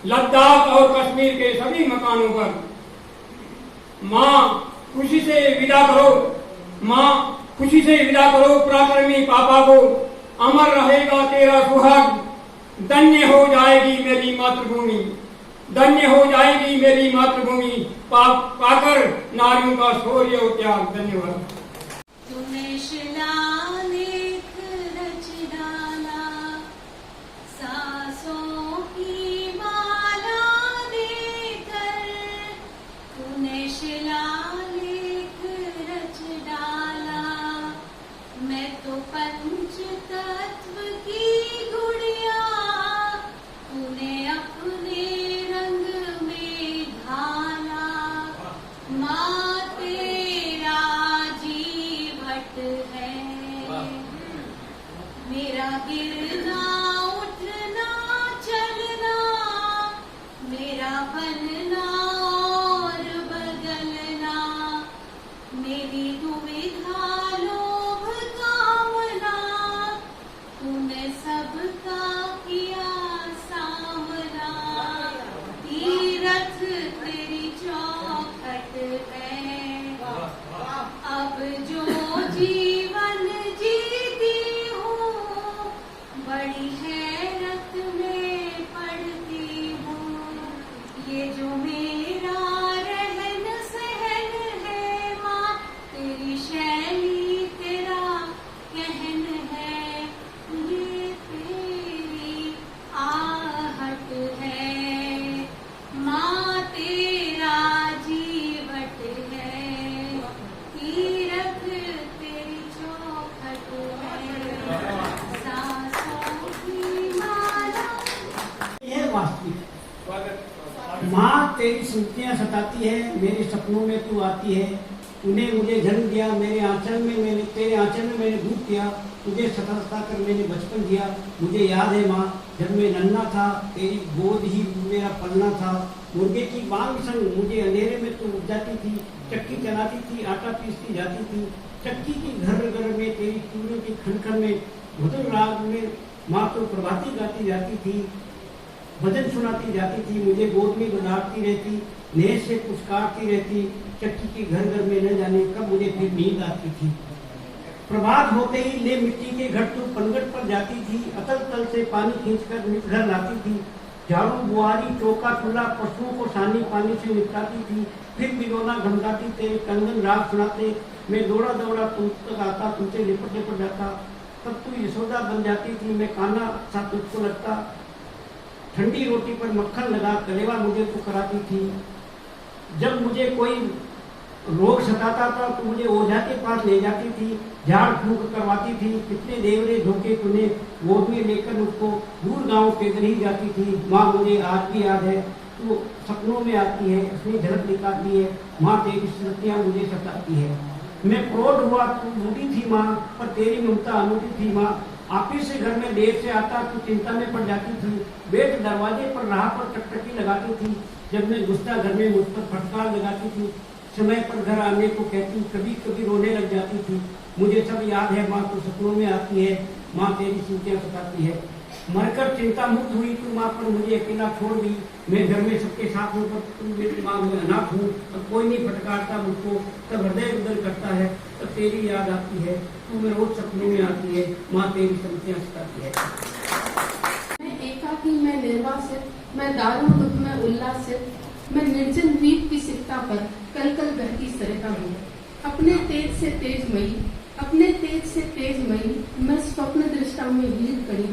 लद्दाख और कश्मीर के सभी मकानों पर। माँ खुशी से विदा करो, माँ खुशी से विदा करो पराक्रमी पापा को, अमर रहेगा तेरा सुहाग, धन्य हो जाएगी मेरी मातृभूमि, धन्य हो जाएगी मेरी मातृभूमि, पाकर नारियों का शौर्य और त्याग। धन्यवाद। तूने शिलालेख रच डाला, सांसों की माला देकर, तूने शिलालेख रच डाला, मैं तो पंच तत्व की गुड़िया, तूने अपने रंग में ढाला, माँ तेरा जीवट है, मेरा गिरना उठना चलना, मेरा बनना और बदलना, मेरी दुविधा लोभ कामना, तूने सबका किया सामना, तीरथ तेरी चौखट है, अब जो जीवन जीती हूँ, बड़ी हैरत में पड़ती हूँ, ये जो मेरा रहन सहन है माँ, तेरी शैली तेरा कहन है, ये तेरी आहट है, माँ तेरा जीवट है, तीरथ तेरी चौखट है, सांसों की माला। यह वास्तविक माँ तेरी स्मृतियाँ सताती है, मेरे सपनों में तू आती है, तूने मुझे जन्म दिया, मेरे आंचल में मैंने तेरे आंचल में मैंने दूध दिया, तुझे सता कर मैंने बचपन दिया। मुझे याद है माँ जब मैं नन्हा था, तेरी गोद ही मेरा पलना था, मुर्गे की बांग संग मुझे अंधेरे में तू उठ जाती थी, चक्की चलाती थी, आटा पीसती जाती थी, चक्की की घर घर में तेरी चूड़ों की खनखन में मधुर राग में माँ तो प्रभाती गाती जाती थी, भजन सुनाती जाती थी, मुझे गोद में गुजारती रहती, नेह से पुचकारती रहती, चक्की के घर घर में न जाने कब मुझे फिर नींद आती थी। प्रभात होते ही ले मिट्टी के घर तू पनगट पर जाती थी, अतल तल से पानी खींचकर घर लाती थी, झाड़ू बुआरी चौका चूल्हा पशुओं को सानी पानी से निपटाती थी, फिर बिलोना घमकाती तेरे कंगन राग सुनाते, मैं दौड़ा दौड़ा तुम तक आता, तुमसे लिपट लिपट जाता, तब तू यशोदा बन जाती थी, मैं कान्हा सा तुझको लगता, ठंडी रोटी पर मक्खन लगा कलेवा मुझे तू कराती थी, जब मुझे कोई रोग सताता था तो मुझे ओझा के पास ले जाती थी, झाड़ फूंक करवाती थी, कितने देवरे धोखे तूने गोद में लेकर मुझको दूर गांव पैदल ही जाती थी। माँ मुझे आज भी याद है, तू सपनों में आती है, अपनी झलक दिखाती है, माँ तेरी स्मृतियाँ मुझे सताती है। मैं प्रौढ़ हुआ तू बूढ़ी थी माँ, पर तेरी ममता अनूठी थी माँ, ऑफिस से घर में देर से आता तू चिंता में पड़ जाती थी, बेट दरवाजे पर राह पर टकटकी लगाती थी, जब मैं गुस्सा घर में मुझ पर फटकार लगाती थी, समय पर घर आने को कहती, कभी कभी रोने लग जाती थी, मुझे सब याद है माँ तू सपनों में आती है, माँ तेरी स्मृतियाँ सताती है। मरकर चिंता मुक्त हुई तू माँ, पर मुझे अकेला छोड़ दी, मैं घर में सबके साथ हूँ पर तू मेरी माँ में अनाथ हूँ, और कोई नहीं फटकारता मुझको, तब हृदय उधर करता है, तब तेरी याद आती है, तू मैं रोज सपनों में आती है, माँ तेरी स्मृतियाँ सताती है। मैं एकाकी, मैं निर्वासित, मैं दारू दुख में उल्लासित, मैं निर्जन द्वीप की सिकता पर कल कल बहती सरिता हूँ, अपने तेज से तेजमयी, अपने तेज से तेजमयी, मैं स्वप्न दृष्टा में वीर कड़ी,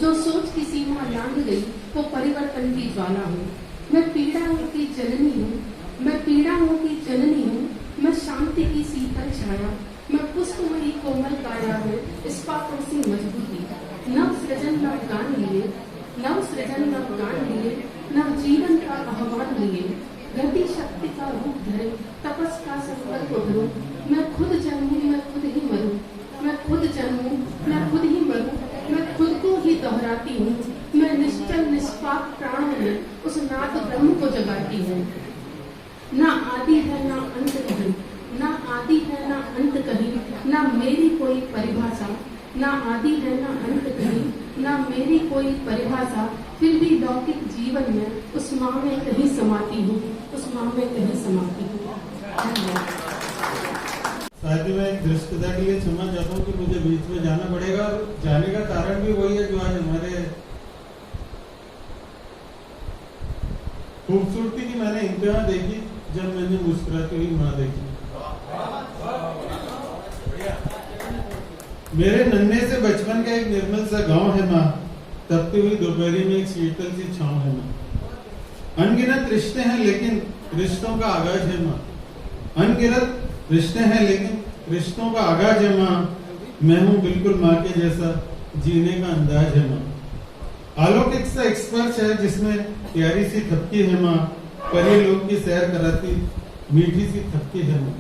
जो सोच की सीमा लांघ गई वो परिवर्तन की ज्वाला हूँ। मैं पीड़ाओं की जननी हूँ, मैं पीड़ाओं की जननी हूँ, मैं शांति की शीतल छाया, मैं पुष्पमयी कोमल काया में इस्पातों सी मजबूती, नव सृजन नव गान लिए, नव सृजन नव गान लिए, नव जीवन का आह्वान लिए, गति शक्ति का रूप धरे, तपस का संकल्प धरूं, मैं खुद जन्मूं मैं खुद ही मरूं, मैं खुद जन्मूं मैं खुद ही मरूं, मैं खुद को ही दोहराती हूँ, मैं निश्चल निष्पाप प्राणों में उस नाद ब्रह्म को जगाती हूँ। ना आदि है ना अंत कहीं, ना आदि है ना अंत कहीं, ना मेरी कोई परिभाषा, ना आदि है ना अंत कहीं, ना मेरी कोई परिभाषा, फिर भी लौकिक जीवन में उस माँ में कहीं समाती हूँ, उस माँ में कहीं समाती हूँ। साथ ही मैं एक दृष्टता के लिए क्षमा चाहता हूँ कि मुझे बीच में जाना पड़ेगा। जाने का कारण भी वही है जो आज हमारे खूबसूरती की मैंने इंतहा देखी जब मैंने मुस्कुराती हुई माँ देखी। मेरे नन्हे से बचपन का एक निर्मल सा गांव है माँ, तपती हुई दोपहरी में एक शीतल सी छांव है माँ। अनगिनत रिश्ते हैं लेकिन रिश्तों का आगाज है माँ। अनगिनत रिश्ते हैं लेकिन रिश्तों का आगाज है माँ। मैं हूँ बिल्कुल माँ के जैसा, जीने का अंदाज है माँ। अलौकिक सा एक स्पर्श है जिसमें प्यारी सी थपकी है माँ। परी लोग की सैर कराती मीठी सी थपकी है माँ।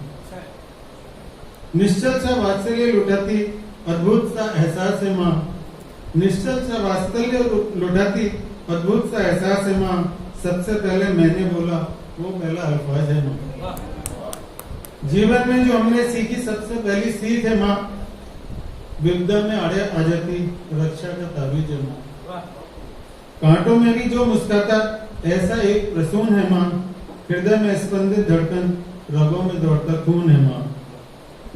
निश्चल सा वात्सल्य लुटाती अद्भुत सा एहसास है माँ। निश्चल सा वात्सल्य लुटाती अद्भुत सा एहसास है माँ। सबसे पहले मैंने बोला वो पहला अल्फाज है माँ। जीवन में जो हमने सीखी सबसे पहली सीख है माँ। विपदा में आड़े आ जाती रक्षा का ताबीज है माँ। कांटों में भी जो मुस्कुराता ऐसा एक प्रसून है माँ। हृदय में स्पंदित धड़कन, रगों में दौड़ता खून है माँ।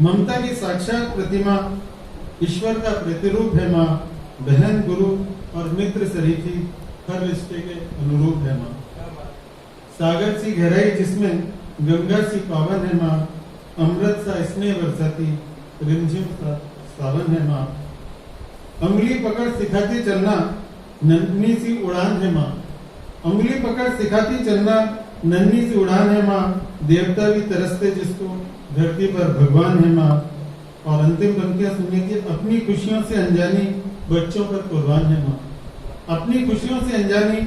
ममता की साक्षात प्रतिमा, ईश्वर का प्रतिरूप है माँ। बहन, गुरु और मित्र सरीखी हर रिश्ते के अनुरूप है माँ। सागर सी गहराई जिसमें गंगा सी पावन है माँ। अमृत सा स्नेह बरसाती रिमझिम सा सावन है माँ। अंगुली पकड़ सिखाती चलना नन्ही सी उड़ान है माँ। अंगुली पकड़ सिखाती चलना नन्ही सी उड़ान है माँ। देवता भी तरसते जिसको धरती पर भगवान है माँ। और अंतिम पंक्तियां सुनिए कि अपनी खुशियों से अनजानी बच्चों पर कुर्बान है माँ। अपनी खुशियों से अनजानी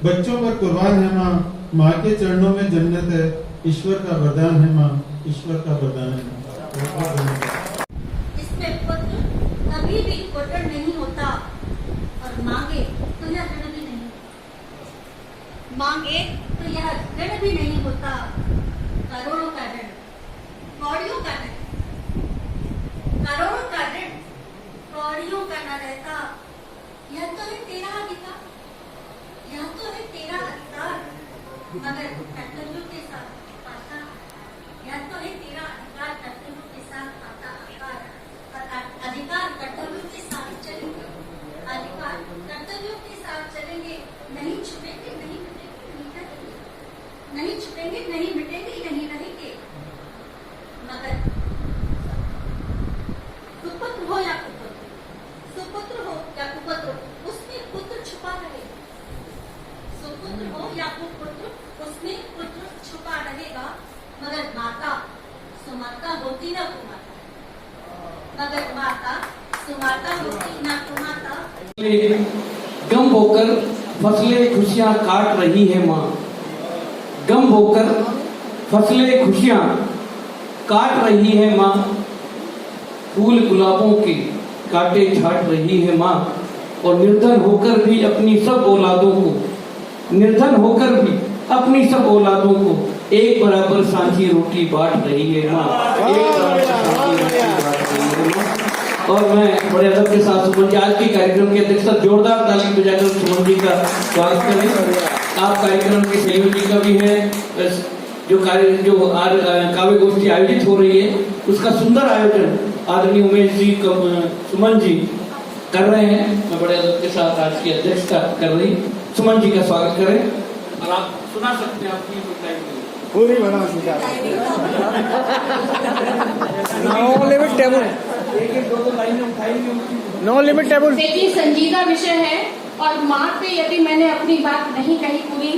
बच्चों पर कुर्बान है माँ। माँ के चरणों में जन्नत है, ईश्वर का वरदान है माँ। ईश्वर का वरदान है माँ। इसमें पुत्र कभी भी कोटर नहीं होता और मांगे तो यह ऋण भी नहीं, मांगे तो यह ऋण भी नहीं होता। करोड़ों का ऋण, कौड़ियों का ऋण, करोड़ों का ऋण कौड़ियों का न रहता। यह तो है तेरा अधिकार, यह तो है तेरा अधिकार, मगर कर्तव्यों के साथ पाता। यह तो है तेरा अधिकार, कर्तव्यों के साथ पाता अधिकार। और अधिकार कर्तव्यों के साथ चलेंगे, अधिकार कर्तव्यों के साथ चलेंगे। नहीं छुपेंगे, नहीं मिटेंगे, नहीं रहेंगे। नहीं छुपेंगे, नहीं मिटेंगे, नहीं रहेंगे। मगर सुपुत्र हो या कुपुत्र, सुपुत्र हो या कुपुत्र, उसमें पुत्र छुपा रहेगा। सुपुत्र हो या कुपुत्र, उसमें पुत्र छुपा रहेगा। मगर माता सुमाता होती ना कुमाता, मगर माता सुमाता होती ना कुमाता। गम होकर फसलें खुशियां काट रही है माँ। गम होकर फसलें खुशियां काट रही है माँ। फूल गुलाबों के कांटे छाट रही है माँ। और निर्धन होकर भी अपनी सब औलादों को, निर्धन होकर भी अपनी सब औलादों को एक बराबर सांझी रोटी बांट रही है माँ। एक बराबर सांझी रोटी बांट रही है माँ। और मैं बड़े अदब के साथ सुमन जी आज के कार्यक्रम के अध्यक्षता जोरदार ताली बजाकर सुमन जी का स्वागत करें। आप कार्यक्रम के संयोजक का भी है। जो काव्य गोष्ठी आयोजित हो रही है उसका सुंदर आयोजन आदरणीय उमेश जी, सुमन जी कर रहे हैं। मैं बड़े अदब के साथ आज की अध्यक्षता कर रही सुमन जी का स्वागत करें। और आप सुना सकते हैं अपनी पूरी बना no limit table, no limit table. देखिए संजीदा विषय है और माँ पे यदि मैंने अपनी बात नहीं कही पूरी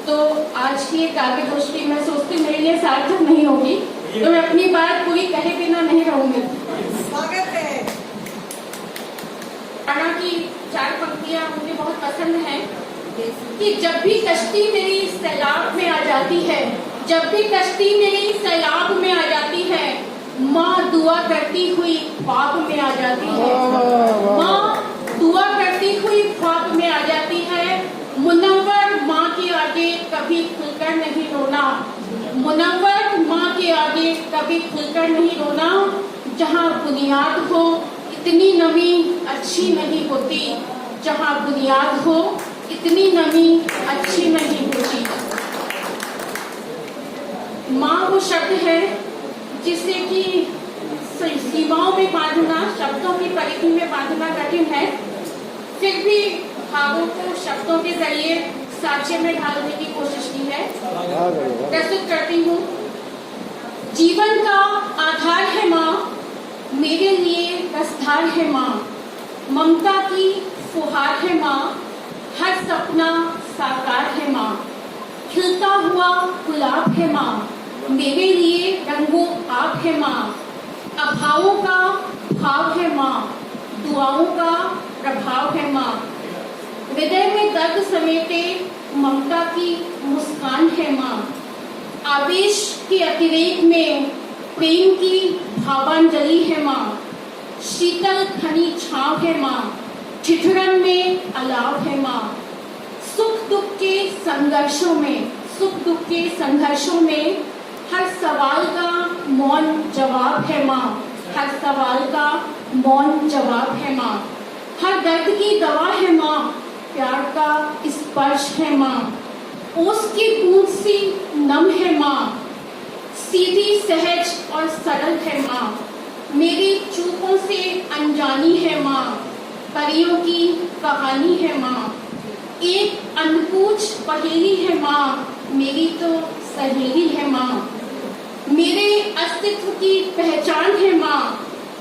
तो आज की काव्य गोष्ठी मैं सोचती मेरे लिए सार्थक नहीं होगी। तो मैं अपनी बात पूरी कहे बिना नहीं रहूंगी। स्वागत है। राणा की 4 पंक्तियां मुझे बहुत पसंद हैं कि जब भी कश्ती मेरी सैलाब में आ जाती है, जब भी कश्ती मेरी सैलाब में आ जाती है, माँ दुआ करती हुई ख्वाब में आ जाती है। माँ दुआ करती हुई ख्वाब में आ जाती है। मुनव्वर माँ के आगे कभी खुलकर नहीं रोना, मुनव्वर माँ के आगे कभी खुलकर नहीं रोना। जहाँ बुनियाद हो इतनी नमी अच्छी नहीं होती, जहाँ बुनियाद हो इतनी नमी अच्छी नहीं होती। माँ वो शब्द है जिसे कि सीमाओं में बांधना, शब्दों की परिधि में बांधना कठिन है, फिर भी भावों को शब्दों के जरिए साक्ष्य में ढालने की कोशिश की है। प्रस्तुत करती हूँ। जीवन का आधार है माँ, मेरे लिए रसधार है माँ, ममता की फुहार है माँ, हर सपना साकार है माँ, खिलता हुआ गुलाब है माँ, मेरे लिए रंगों आप है माँ, अभावों का भाव है माँ, दुआओं का प्रभाव है माँ, हृदय में दर्द समेटे ममता की मुस्कान है माँ, आवेश के अतिरेक में प्रेम की भावांजलि है माँ, शीतल घनी छांव है माँ, ठिठुरन में अलाव है माँ, सुख दुख के संघर्षों में हर सवाल का मौन जवाब है माँ, हर सवाल का मौन जवाब है माँ, हर दर्द की दवा है माँ, प्यार का स्पर्श है माँ, ओस की बूंद सी नम है माँ, सीधी सहज और सरल है माँ, मेरी चूकों से अनजानी है माँ, परियों की कहानी है माँ, एक अनपूछ पहेली है माँ, मेरी तो सहेली है माँ, मेरे अस्तित्व की पहचान है माँ,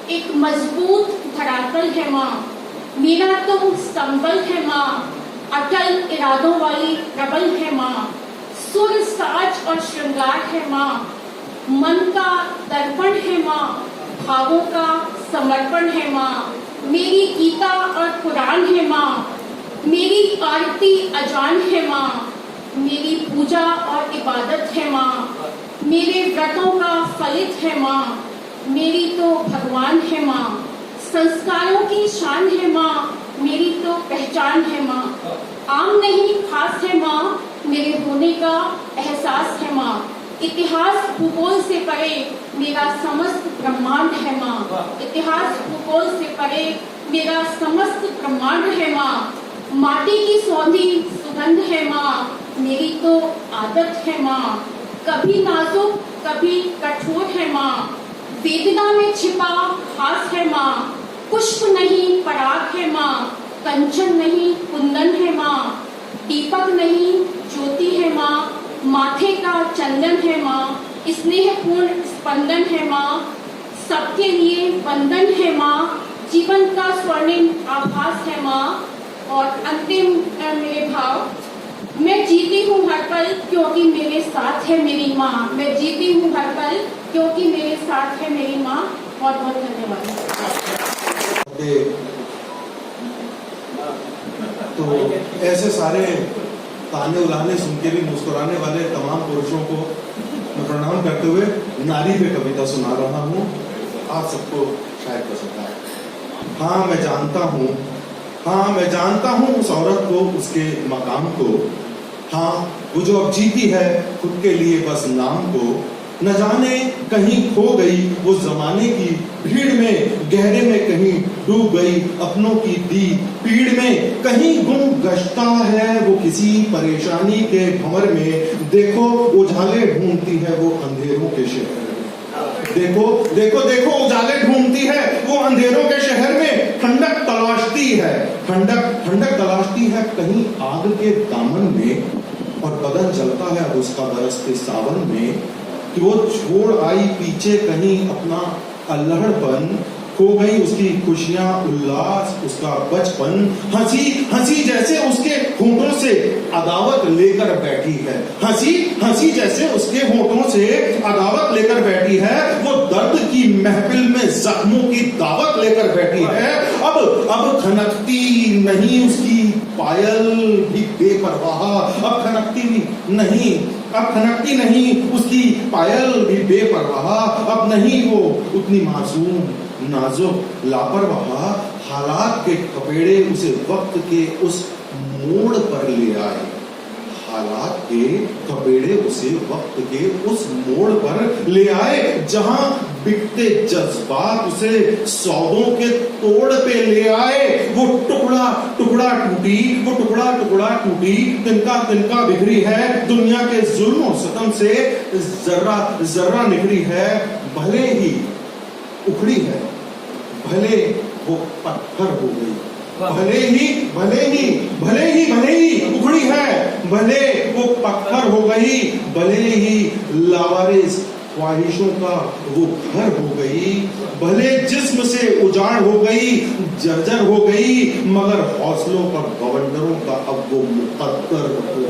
एक मजबूत धरातल है माँ, मेरा तो संबल है माँ, अटल इरादों वाली प्रबल है माँ, सुर साज और श्रृंगार है माँ, मन का दर्पण है माँ, भावों का समर्पण है माँ, मेरी गीता और कुरान है माँ, मेरी आरती अजान है माँ, मेरी पूजा और इबादत है माँ, मेरे व्रतों का फलित है माँ, मेरी तो भगवान है माँ, संस्कारों की शान है माँ, मेरी तो पहचान है माँ, आम नहीं खास है माँ, मेरे होने का एहसास है माँ, इतिहास भूगोल से परे मेरा समस्त ब्रह्मांड है माँ, इतिहास भूगोल से परे मेरा समस्त ब्रह्मांड है माँ, माटी की सौंधी सुगंध है माँ, मेरी तो आदत है माँ, कभी नाजुक कभी कठोर है माँ, वेदना में छिपा हास है माँ, पुष्प नहीं पराग है माँ, कंचन नहीं कुंदन है माँ, दीपक नहीं ज्योति है माँ, माथे का चंदन है माँ, स्नेहपूर्ण स्पंदन है माँ, सबके लिए वंदन है माँ, जीवन का स्वर्णिम आभास है माँ। और अंतिम मेरे भाव, मैं जीती हूँ हर पल क्योंकि मेरे साथ है मेरी माँ, मैं जीती हूँ हर पल क्योंकि मेरे साथ है मेरी माँ। बहुत बहुत धन्यवाद। तो ऐसे सारे ताने उलाने सुन के भी मुस्कुराने वाले तमाम पुरुषों को मैं प्रणाम करते हुए नारी पे कविता सुना रहा हूँ। आप सबको शायद पसंद आए। हाँ मैं जानता हूँ उस औरत को, उसके मकाम को, हाँ वो जो अब जीती है खुद के लिए बस नाम को, न जाने कहीं खो गई वो जमाने की भीड़ में, गहरे में कहीं डूब गई अपनों की दी पीड़ में, कहीं गुम गश्ता है वो किसी परेशानी के भंवर में, देखो उजाले ढूंढती है वो अंधेरों के शहर में, देखो देखो देखो उजाले ढूंढती है वो अंधेरों के शहर में, ठंडक तलाशती है, ठंडक तलाशती है कहीं आग के दामन में, और बदन जलता है उसका बरसते सावन में, कि वो छोड़ आई पीछे कहीं अपना अल्हड़पन, खो गई उसकी खुशियां उल्लास उसका बचपन, हंसी जैसे उसके होठों से अदावत लेकर बैठी है, हंसी जैसे उसके होठों से अदावत लेकर बैठी है, वो दर्द की महफिल में जख्मों की दावत लेकर बैठी है, अब खनकती नहीं उसकी पायल भी बेपरवाह, अब खनकती नहीं उसकी पायल भी बेपरवाह, अब नहीं वो उतनी मासूम नाजुक लापरवाह, हालात के कपेड़े उसे वक्त के उस मोड़ पर ले आए, हालात के कबेड़े उसे वक्त के उस मोड़ पर ले आए जहां बिकते जज्बात उसे सौदों के तोड़ पे ले आए। वो टुकड़ा टुकड़ा टूटी, वो टुकड़ा टुकड़ा टूटी, तिनका तिनका बिखरी है, दुनिया के जुल्म और सितम से जर्रा जर्रा निखरी है। भले ही उखड़ी है, भले वो पत्थर हो गई, भले ही उखड़ी है, भले वो पत्थर हो गई, भले ही लावारिस ख्वाहिशों का वो घर हो गई, भले जिस्म से उजाड़ हो गई, जर्जर हो गई, मगर हौसलों पर बवंडरों का अब वो मुकद्दर हो गई।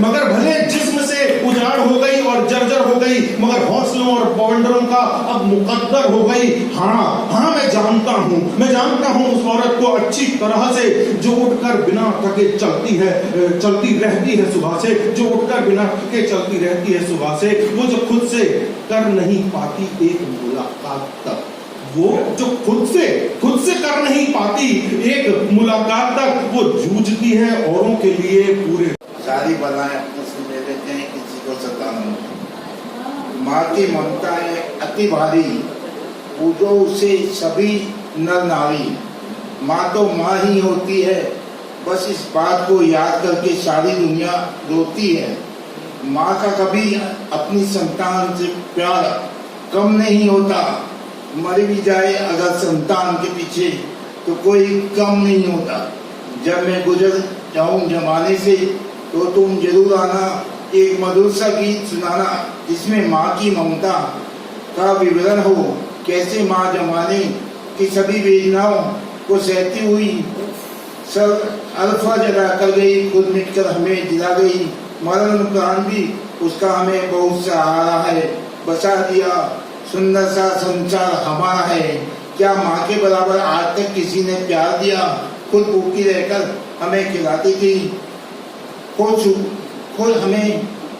मगर भले जिस्म से उजाड़ हो गई और जर्जर हो गई, मगर हौसलों और बवंडरों का अब मुकद्दर हो गई। हाँ मैं जानता हूँ उस औरत को अच्छी तरह से, जो उठकर बिना थके चलती रहती है सुबह से, जो उठकर बिना थके चलती रहती है सुबह से, वो जो खुद से कर नहीं पाती एक मुलाकात तक, वो जो खुद से कर नहीं पाती एक मुलाकात तक, वो जूझती है औरों के लिए पूरे। शादी बनाए अपने से ले लेते हैं, किसी को सताना। माँ की ममता है अति भारी, पूजो उसे सभी नर नारी। माँ तो माँ ही होती है, बस इस बात को याद करके सारी दुनिया रोती है। माँ का कभी अपनी संतान से प्यार कम नहीं होता, मर भी जाए अगर संतान के पीछे तो कोई कम नहीं होता। जब मैं गुजर जाऊं जमाने से तो तुम जरूर आना, एक मधुर सा गीत सुनाना जिसमें माँ की ममता का विवरण हो। कैसे माँ जमाने की सभी वेदनाओं को सहती हुई सब अल्फा जगा कर गई, खुद मिटकर हमें दिला गई। मरण उपरांत भी उसका हमें बहुत सहारा है, बचा दिया सुंदर सा संसार हमारा है। क्या माँ के बराबर आज तक किसी ने प्यार दिया? खुद भूखी रहकर हमें खिलाती थी,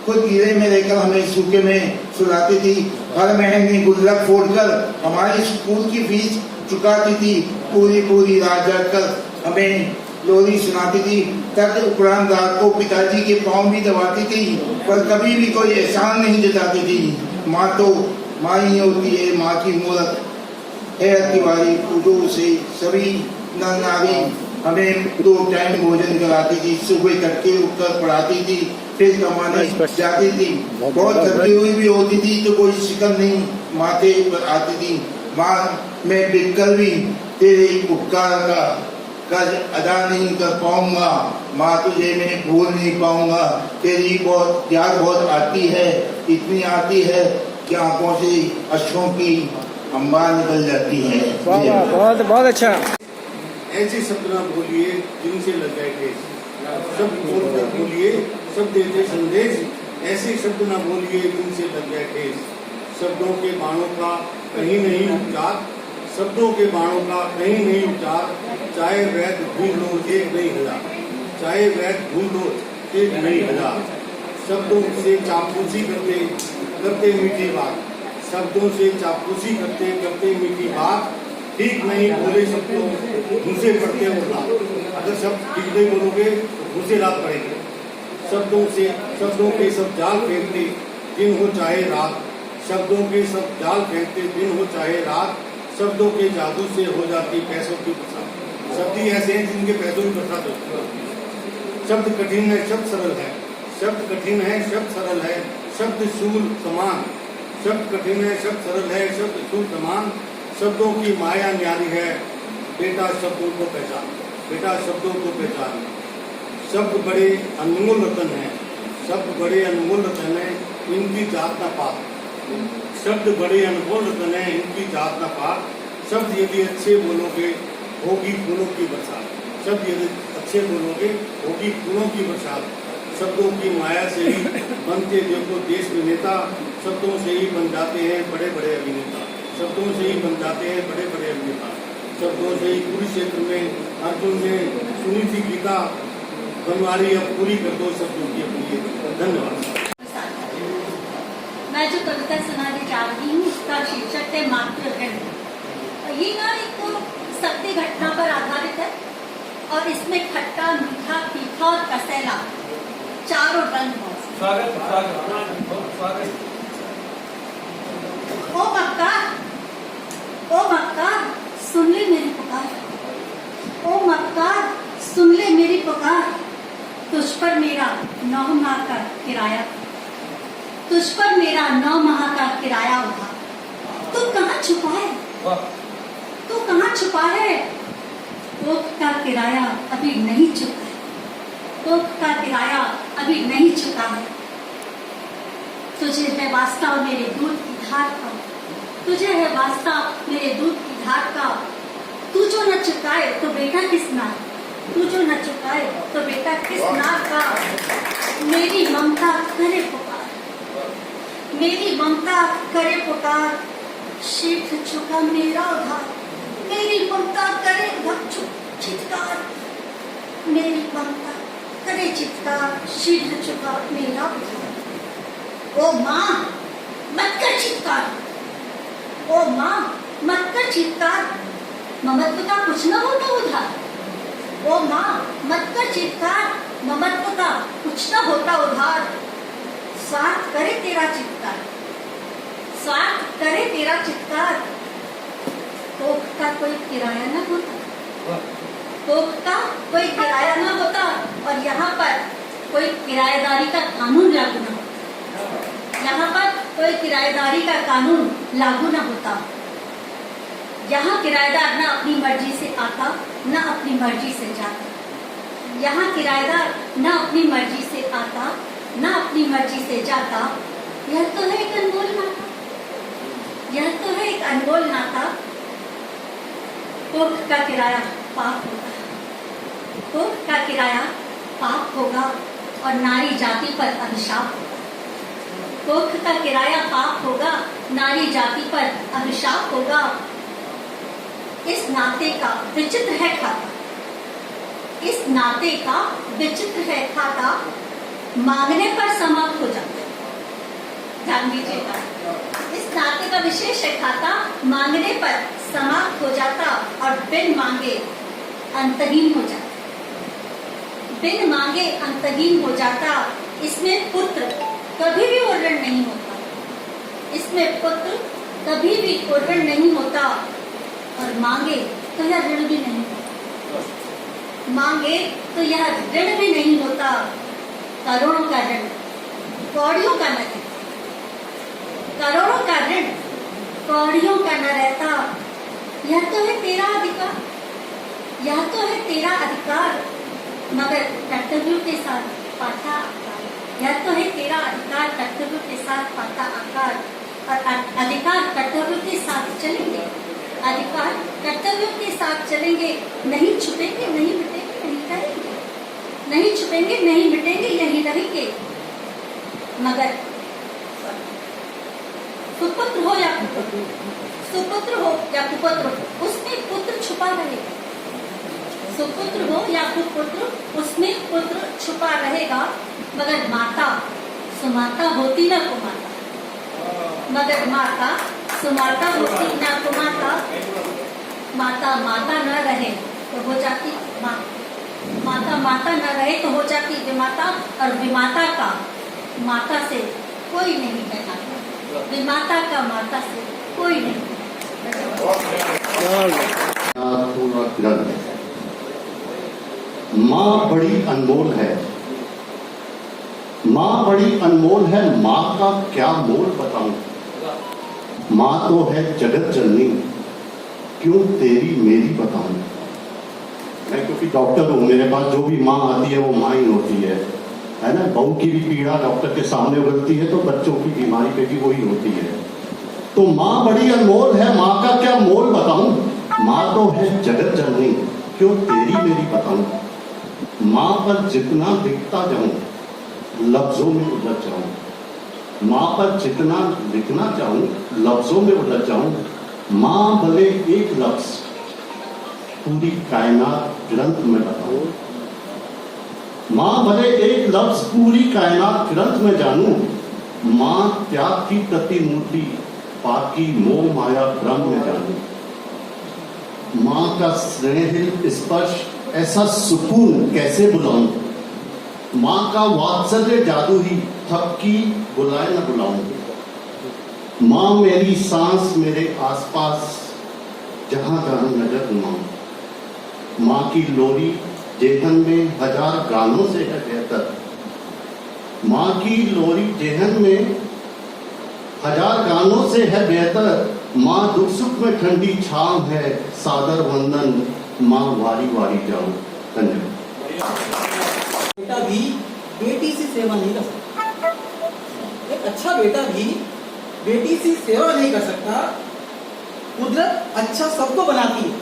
खुद गिरे में रहकर हमें सूखे में सुलाती थी। हर महीने गुल्लक फोड़कर हमारी स्कूल की फीस चुकाती थी, पूरी रात जागकर हमें लोरी सुनाती थी। तक उपरांत रात को पिताजी के पाँव भी दबाती थी, पर कभी भी कोई एहसान नहीं जताती थी। माँ तो माँ ही होती है, माँ की मूरत है तिवारी, पूजो उसे सभी नर नारी। हमें 2 टाइम भोजन कराती थी, सुबह तड़के उठकर पढ़ाती थी, फिर कमाने जाती थी। बहुत थकी हुई भी होती थी तो कोई शिकन नहीं माथे पर आती थी। माँ मैं बिककर भी तेरे उपकार का कर्ज अदा नहीं कर पाऊंगा, माँ तुझे मैं भूल नहीं पाऊंगा। तेरी बहुत याद बहुत आती है, इतनी आती है कि आंखों से अश्कों की अंबार निकल जाती है। बहुत अच्छा। ऐसे शब्द ना बोलिए जिनसे लग जाए ठेस, सब बोलकर बोलिए सब देते संदेश। ऐसे शब्द ना बोलिए जिनसे लग जाए ठेस, शब्दों के बाणों का कहीं नहीं उपचार, शब्दों के बाणों का कहीं नहीं उपचार। चाहे वैद ढूंढ लो एक नहीं हिला, चाहे वैद ढूंढ लो एक नहीं हिला। शब्दों से चापलूसी करते मीठी बात, शब्दों से चापलूसी करते मीठी बात। ठीक नहीं बोले शब्दों मुझसे पड़ते हो लाभ, अगर शब्द ठीक नहीं बोलोगे तो मुझसे लाभ पड़ेंगे। शब्दों के सब जाल फेंकते दिन हो चाहे रात, शब्दों के सब जाल फेंकते दिन हो चाहे रात। शब्दों के जादू से हो जाती पैसों की बरसात, शब्द ही ऐसे हैं जिनके पैसों की बरसात होती है। शब्द कठिन है शब्द सरल है, शब्द कठिन है शब्द सरल है, शब्द शूल समान। शब्द कठिन है शब्द सरल है, शब्द शूल समान। शब्दों की माया न्यारी है, बेटा शब्दों को पहचान, बेटा शब्दों को पहचान। शब्द बड़े अनमोल रतन है, शब्द बड़े अनमोल रतन है, इनकी जात ना पात। शब्द बड़े अनमोल रतन है, इनकी जात ना पात। शब्द यदि अच्छे बोलोगे होगी फूलों की बरसात, शब्द यदि अच्छे बोलोगे होगी फूलों की बरसात। शब्दों की माया से ही बनते देखो देश में नेता, शब्दों से ही बन जाते हैं बड़े बड़े अभिनेता, शब्दों से ही बन जाते हैं बड़े बड़े अभिनेता। शब्दों से ही कुरुक्षेत्र में अर्जुन ने सुनी थी गीता, बनवारी अब पूरी कर दो शब्दों की अपनी। धन्यवाद। मैं जो कविता सुनाने जा रही हूँ उसका शीर्षक है मातृगंध। ये ना एक सत्य घटना पर आधारित है और इसमें खट्टा मीठा तीखा और कसैला चारों रंग बरसे। ओ मक्कार सुन ले मेरी पुकार, ओ मक्कार सुन ले मेरी पुकार, तुझ पर मेरा 9 माह का किराया, तुझ पर मेरा 9 माह का किराया उठा। तू कहाँ छुपा है, तू कहाँ छुपा है, कोख का किराया अभी नहीं चुका है, कोख का किराया अभी नहीं चुका है। तुझे है वास्ता मेरे दूध की धार का, तुझे है वास्ता मेरे दूध की धार का, तू जो न चुकाए तो बेटा किस नार, तू जो न चुकाए तो बेटा किस नार का। मेरी ममता करे पुकार, मेरी ममता करे पुकार, शीघ्र चुका मेरा उधार, मेरी ममता करे चित्कार, मेरी ममता करे चित्कार, शीघ्र चुका मेरा उधार। ओ माँ मत कर चित्कार, ओ माँ मत कर चित्कार, ममत्व का कुछ न होता उधार। ओ माँ मत कर चित्कार, ममत्व का कुछ न होता उधार। स्वार्थ करे तेरा चित्कार, स्वार्थ करे तेरा चित्कार, कोख का कोई किराया न होता, कोख का कोई किराया न होता, और यहाँ पर कोई किराएदारी का कानून लागू न होता, यहाँ पर कोई किराएदारी का कानून लागू न होता। यहाँ किराएदार न अपनी मर्जी से आता, न अपनी मर्जी से जाता, यहाँ किराएदार न अपनी मर्जी से आता, न अपनी मर्जी से जाता। यह तो है एक अनमोल नाता, यह तो है एक अनमोल नाता। कोख का किराया पाप होगा, कोख का किराया पाप होगा, और नारी जाति पर अभिशाप होगा। कोख का किराया पाप होगा, नारी जाति पर अभिशाप होगा। इस नाते का विचित्र है खाता, इस नाते का विचित्र है खाता, मांगने पर समाप्त हो जाता है। ध्यान दीजिएगा, इस नाते का विशेष है खाता, मांगने पर समाप्त हो जाता, और बिन मांगे अंतहीन हो जाता, बिन मांगे अंतहीन हो जाता। इसमें पुत्र कभी भी उर्वरण नहीं होता, इसमें पुत्र कभी भी उर्वरण नहीं होता, और मांगे तो यह ऋण भी नहीं होता, मांगे तो यह ऋण भी नहीं होता। करोड़ों का ऋण कौड़ियों का न रहता, करोड़ों का ऋण कौड़ियों का न रहता। यह तो है तेरा अधिकार, यह तो है तेरा अधिकार, मगर कर्तव्यों के साथ पाता आकार। यह तो है तेरा अधिकार, कर्तव्यों के साथ पाता आकार, और अधिकार कर्तव्यों के साथ चलेंगे, अधिकार कर्तव्यों के साथ चलेंगे, नहीं छुपेंगे, नहीं मिटेंगे, नहीं करेंगे, नहीं छुपेंगे, नहीं मिटेंगे, यही रहेंगे। मगर सुपुत्र हो या कुपुत्र, सुपुत्र हो या कुपुत्र, उसमें पुत्र छुपा रहेगा। सुपुत्र हो या कुपुत्र, उसमें पुत्र छुपा रहेगा। मगर माता सुमाता होती न कुमाता, मगर माता सुमाता होती न कुमाता। माता माता न रहे तो हो जाती माँ, माता माता न रहे तो हो जाती विमाता, और विमाता का माता से कोई नहीं कहलाता, विमाता का माता से कोई नहीं। माँ बड़ी अनमोल है, माँ बड़ी अनमोल है, माँ का क्या मोल बताऊं। माँ तो है जगत जननी, क्यों तेरी मेरी बताऊं। मैं क्योंकि डॉक्टर हूं, मेरे पास जो भी माँ आती है वो माँ ही होती है ना। बहू की भी पीड़ा डॉक्टर के सामने उगलती है, तो बच्चों की बीमारी पे भी वही होती है। तो माँ बड़ी अनमोल है, माँ का क्या मोल बताऊं। माँ तो है जगत जननी, क्यों तेरी मेरी बताऊं। माँ पर जितना दिखता जाऊं लफ्जों में उलझ जाऊं, माँ पर जितना लिखना चाहूं लफ्जों में उलझ जाऊं। माँ भले एक लफ्ज पूरी कायनात ग्रंथ में बताऊं, माँ भले एक लफ्ज पूरी कायनात ग्रंथ में जानूं। माँ त्याग की प्रतिमूर्ति पाकी मोह माया भ्रम में जानूं। माँ का स्नेहिल स्पर्श ऐसा सुकून कैसे बुलाऊं। माँ का वात्सल्य जादू ही थपकी बुलाए न बुलाऊं। माँ मेरी सांस मेरे आसपास जहां जहां नजर घुमाऊं। माँ की लोरी जेहन में हजार गानों से है बेहतर। माँ की लोरी जेहन में हजार गानों से है बेहतर। माँ दुख सुख में ठंडी छांव है, सादर वंदन माँ वारी वारी जाऊं। धन्यवाद। बेटा भी बेटी से सेवा नहीं कर सकता। एक अच्छा बेटा भी बेटी से सेवा नहीं कर सकता। कुदरत अच्छा सबको बनाती है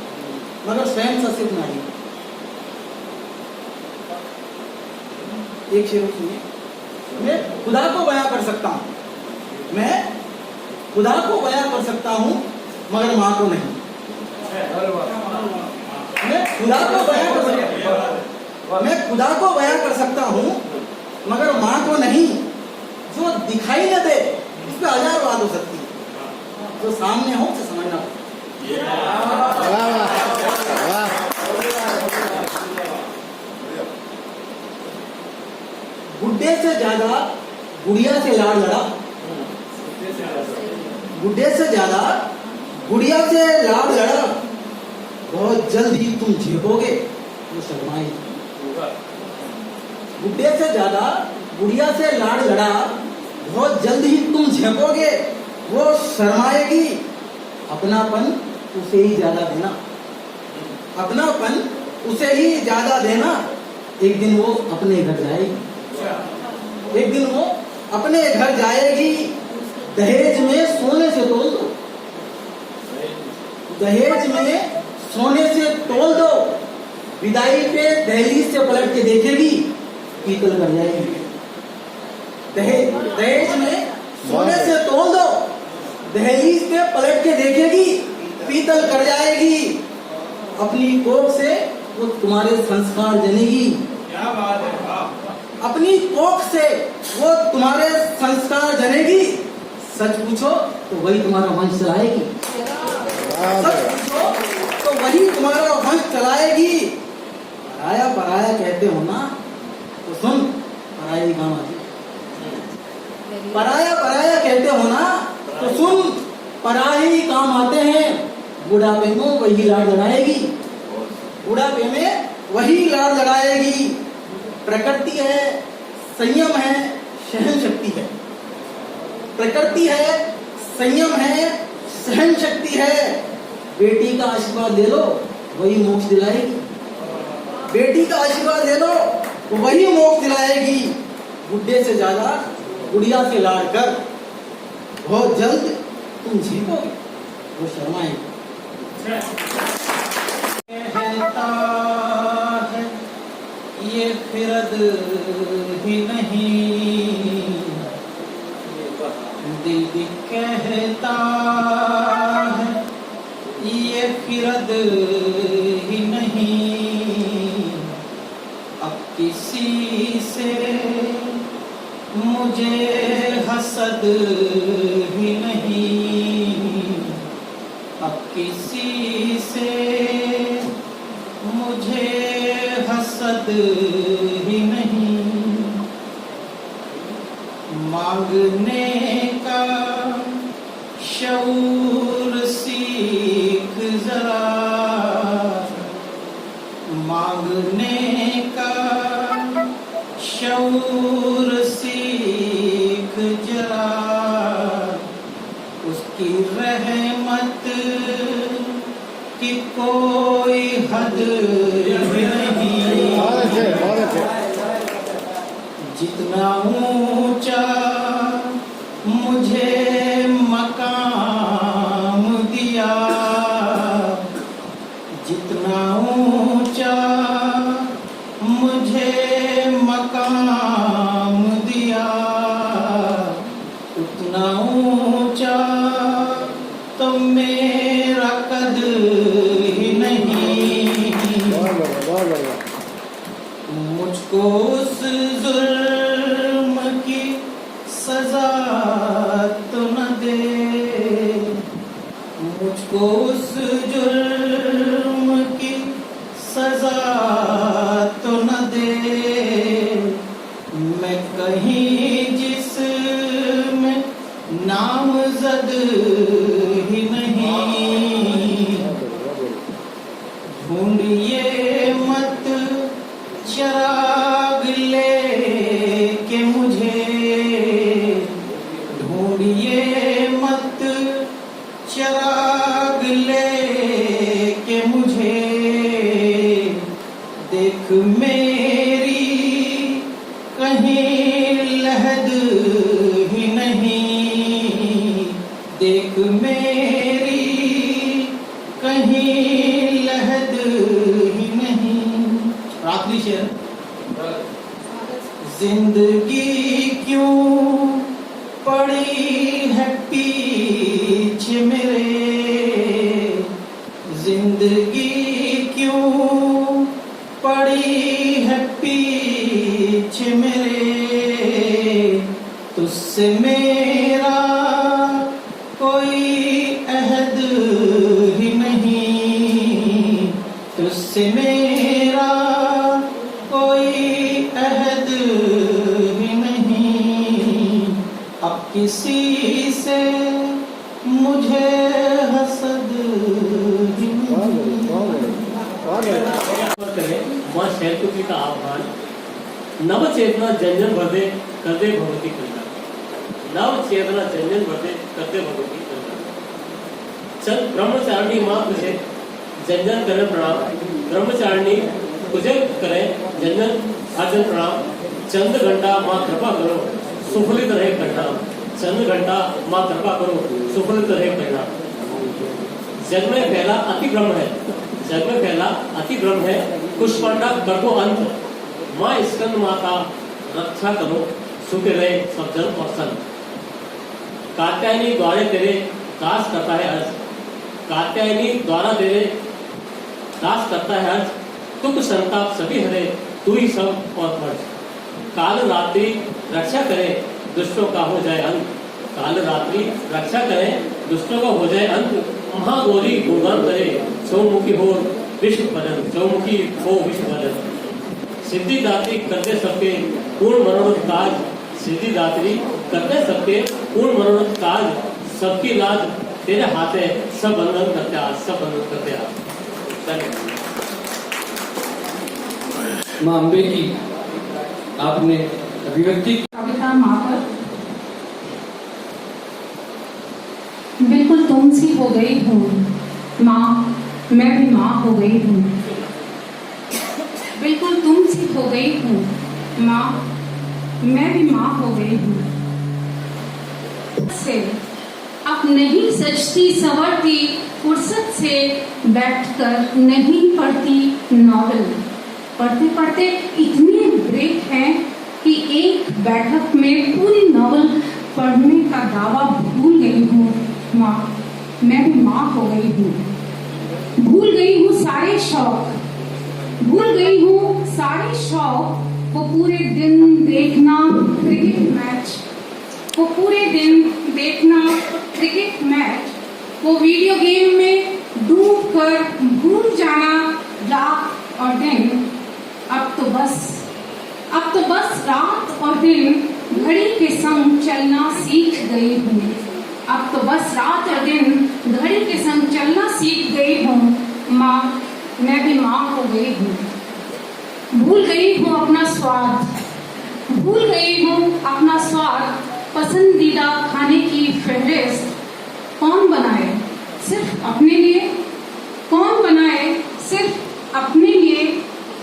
मगर स्वयं सा सिर्फ नहीं। एक शेर सुनिए, मैं खुदा को बयां कर सकता हूँ, मैं खुदा को बयां कर सकता हूँ मगर माँ को नहीं। मैं खुदा को बयां कर सकता, मैं खुदा को बयां कर सकता हूँ मगर माँ को नहीं। जो दिखाई न दे उस पर हजार बात हो सकती है, जो सामने हो उसे समझना। बुढ़े से ज्यादा गुड़िया से लाड़ लड़ा। बुढ़े से ज्यादा गुड़िया से लाड़ लड़ा। बहुत जल्द ही तुम झेपोगे वो शर्माई। बुढ़े से ज्यादा गुड़िया से लाड़ लड़ा। बहुत जल्द ही तुम झेपोगे वो शर्माएगी। अपनापन उसे ही ज्यादा देना, अपनापन उसे ही ज्यादा देना। एक दिन वो अपने घर जाएगी, एक दिन वो अपने घर जाएगी। दहेज में सोने से तोल दो, दहेज में सोने से तोल दो। विदाई पे दहलीज से पलट के देखेगी, पीतल कर जाएगी। दहेज में सोने से तोल दो, दहलीज पे पलट के देखेगी, पीतल कर जाएगी। अपनी कोख से वो तुम्हारे संस्कार जनेगी। क्या बात है। अपनी कोख से वो तुम्हारे संस्कार जनेगी। सच पूछो तो वही तुम्हारा वंश चलाएगी। सच पूछो तो वही तुम्हारा वंश चलाएगी। पराया पराया कहते हो ना तो सुन, पराई काम आती। पराया पराया कहते हो ना तो सुन, पराई काम आते हैं। बुढ़ापे में वही लाड़ लगाएगी, बुढ़ापे में वही लाड़ लगाएगी। प्रकृति है, संयम है, सहन शक्ति है। प्रकृति है, संयम है, सहन शक्ति है। बेटी का आशीर्वाद ले लो वही मोक्ष दिलाएगी। बेटी का आशीर्वाद ले लो वही मोक्ष दिलाएगी। बुढ़े से ज्यादा गुड़िया से लाड़ कर बहुत जल्द तुम झेपोगे वो शर्माएगी। कहता है ये फिरद ही नहीं, दिल भी कहता है ये फिरद ही नहीं। अब किसी से मुझे हसद ही नहीं। अब किसी से मुझे हसद ही नहीं। मांगने का शऊर सीख जरा, मांगने का शऊर सीख जरा। उसकी रहमत की कोई हद नहीं। जितना ऊंचा मुझे मकाम दिया, जितना ऊंचा मुझे मकाम दिया, उतना ऊंचा तो मेरा कद ही नहीं। मुझको उस जुल्म की सजा तो न दे, मुझको उस जुल्म की सजा तो न दे। नामजद ही नहीं, ढूंढिए मत चिराग लेके मुझे, ढूंढिए मत चिराग लेके मुझे, देख मेरी कहीं लहद ही नहीं, देख मेरी कहीं लहद ही नहीं। आखिरी शेर, जिंदगी क्यों पड़ी है पीछे मेरे, जिंदगी क्यों पड़ी है पीछे मेरे, तुझसे मेरा कोई अहद ही नहीं, तुझसे मेरा कोई अहद ही नहीं, अब किसी से मुझे हसद ही नहीं। मां शैलपुत्री का आह्वान, नव चेतना जंजन वर्धे करदे भगवती कल्याण, नव चेतना जंजन वर्धे करदे भगवती कल्याण। चल ब्रह्मचारिणी मां तुझे जंजन करे प्रणाम, ब्रह्मचारिणी तुझे करे जंजन अर्जन प्रणाम, चंद घंटा मां कृपा करो सुफलित रहे परिणाम, चंद घंटा मां कृपा करो सुफलित रहे परिणाम। जग में फैला अति ब्रह्म है, जग में फैला अति ब्रह्म है, पुष्पांडा कर दो अंत, माँ स्कंद माता रक्षा करो सुख रहे सब जन और संत। कात्यायनी द्वारे तेरे दास करता है अर्ज, कात्यायनी द्वारा तेरे दास करता है अर्ज, दुख संताप सभी हरे तू ही सब और फर्ज। काल रात्रि रक्षा करे दुष्टों का हो जाए अंत, काल रात्रि रक्षा करे दुष्टों का हो जाए अंत, महागौरी गुणगान करे चौमुखी हो विश्व भजन, चौमुखी हो विश्व भजन। सिद्धिदात्री करते सबके पूर्ण मनोरथ काज, सिद्धिदात्री करते सबके पूर्ण मनोरथ काज, सबकी लाज तेरे हाथ है सब बंधन करते आज, सब बंधन करते आज। माँ अम्बे की आपने अभिव्यक्ति कविता माँ पर बिल्कुल तुम सी हो गई हूँ माँ, मैं भी माँ हो गई हूँ, बिल्कुल तुम सी हो गई हूँ माँ, मैं भी माँ हो गई हूँ। से अब नहीं सजती संवरती फुर्सत से बैठकर नहीं पढ़ती नॉवेल, पढ़ते पढ़ते इतने ब्रेक हैं कि एक बैठक में पूरी नॉवेल पढ़ने का दावा भूल गई हूँ माँ, मैं भी माँ हो गई हूँ। भूल गई हूँ सारे शौक, भूल गई हूँ सारे शौक, वो पूरे दिन देखना क्रिकेट मैच, वो पूरे दिन देखना क्रिकेट मैच, वो वीडियो गेम में डूब कर भूल जाना रात और दिन। अब तो बस रात और दिन घड़ी के संग चलना सीख गई हूँ, अब तो बस रात और दिन घड़ी के संग चलना सीख गई हूँ माँ, मैं भी माँ हो गई हूँ। भूल गई हूँ अपना स्वाद, भूल गई हूँ अपना स्वाद, पसंदीदा खाने की फहरिस्त कौन बनाए सिर्फ अपने लिए, कौन बनाए सिर्फ अपने लिए,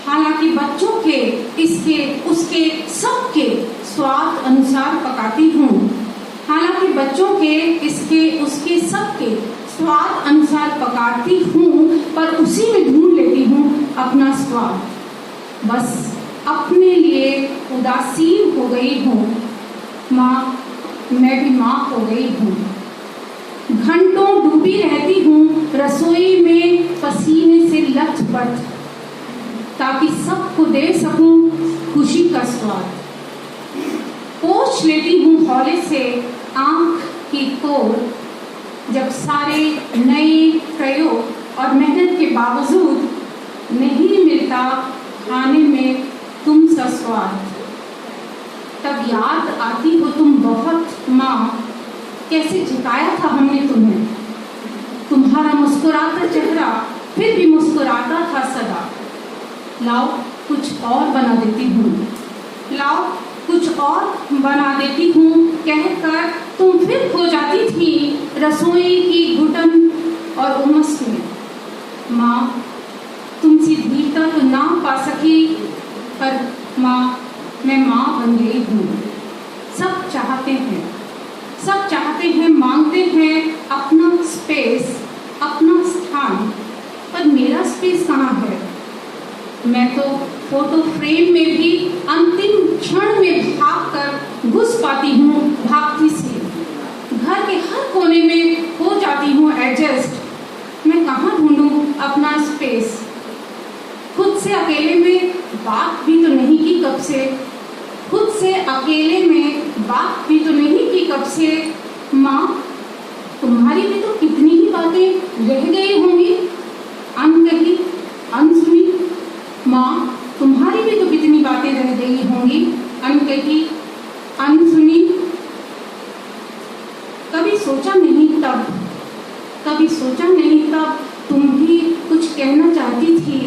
हालांकि बच्चों के इसके उसके सबके स्वाद अनुसार पकाती हूँ, हालांकि बच्चों के इसके उसके सबके स्वाद अनुसार पकाती हूँ, पर उसी में ढूंढ लेती हूँ अपना स्वाद। बस अपने लिए उदासीन हो गई हूँ माँ, मैं भी माँ हो गई हूँ। घंटों डूबी रहती हूँ रसोई में पसीने से लथपथ, ताकि सबको दे सकूं खुशी का स्वाद। पोंछ लेती हूँ हौले से आंख की कोर, जब सारे नए प्रयोग और मेहनत के बावजूद नहीं मिलता खाने में तुम सा स्वाद। तब याद आती हो तुम बहुत माँ, कैसे झुकाया था हमने तुम्हें। तुम्हारा मुस्कुराता चेहरा फिर भी मुस्कुराता था सदा। लाओ कुछ और बना देती हूँ, लाओ कुछ और बना देती हूँ कहकर तुम फिर खो जाती थी रसोई की घुटन और उमस में। माँ तुमसे धीरता तो ना पा सकी, पर माँ मैं माँ बन गई हूँ। सब चाहते हैं, सब चाहते हैं, मांगते हैं अपना स्पेस, अपना स्थान, पर मेरा स्पेस कहाँ है। मैं तो फोटो फ्रेम में भी अंतिम क्षण में भाग कर घुस पाती हूँ भागती सी। घर के हर कोने में हो जाती हूँ एडजस्ट। मैं कहाँ ढूंढूं अपना स्पेस। खुद से अकेले में बात भी तो नहीं की कब से, खुद से अकेले में बात भी तो नहीं की कब से। माँ तुम्हारी भी तो कितनी ही बातें रह गई होंगी अनकही अनसुनी। माँ तुम्हारी भी तो कितनी बातें रह गई होंगी अनकही अनसुनी। कभी सोचा नहीं तब, कभी सोचा नहीं तब तुम भी कुछ कहना चाहती थी,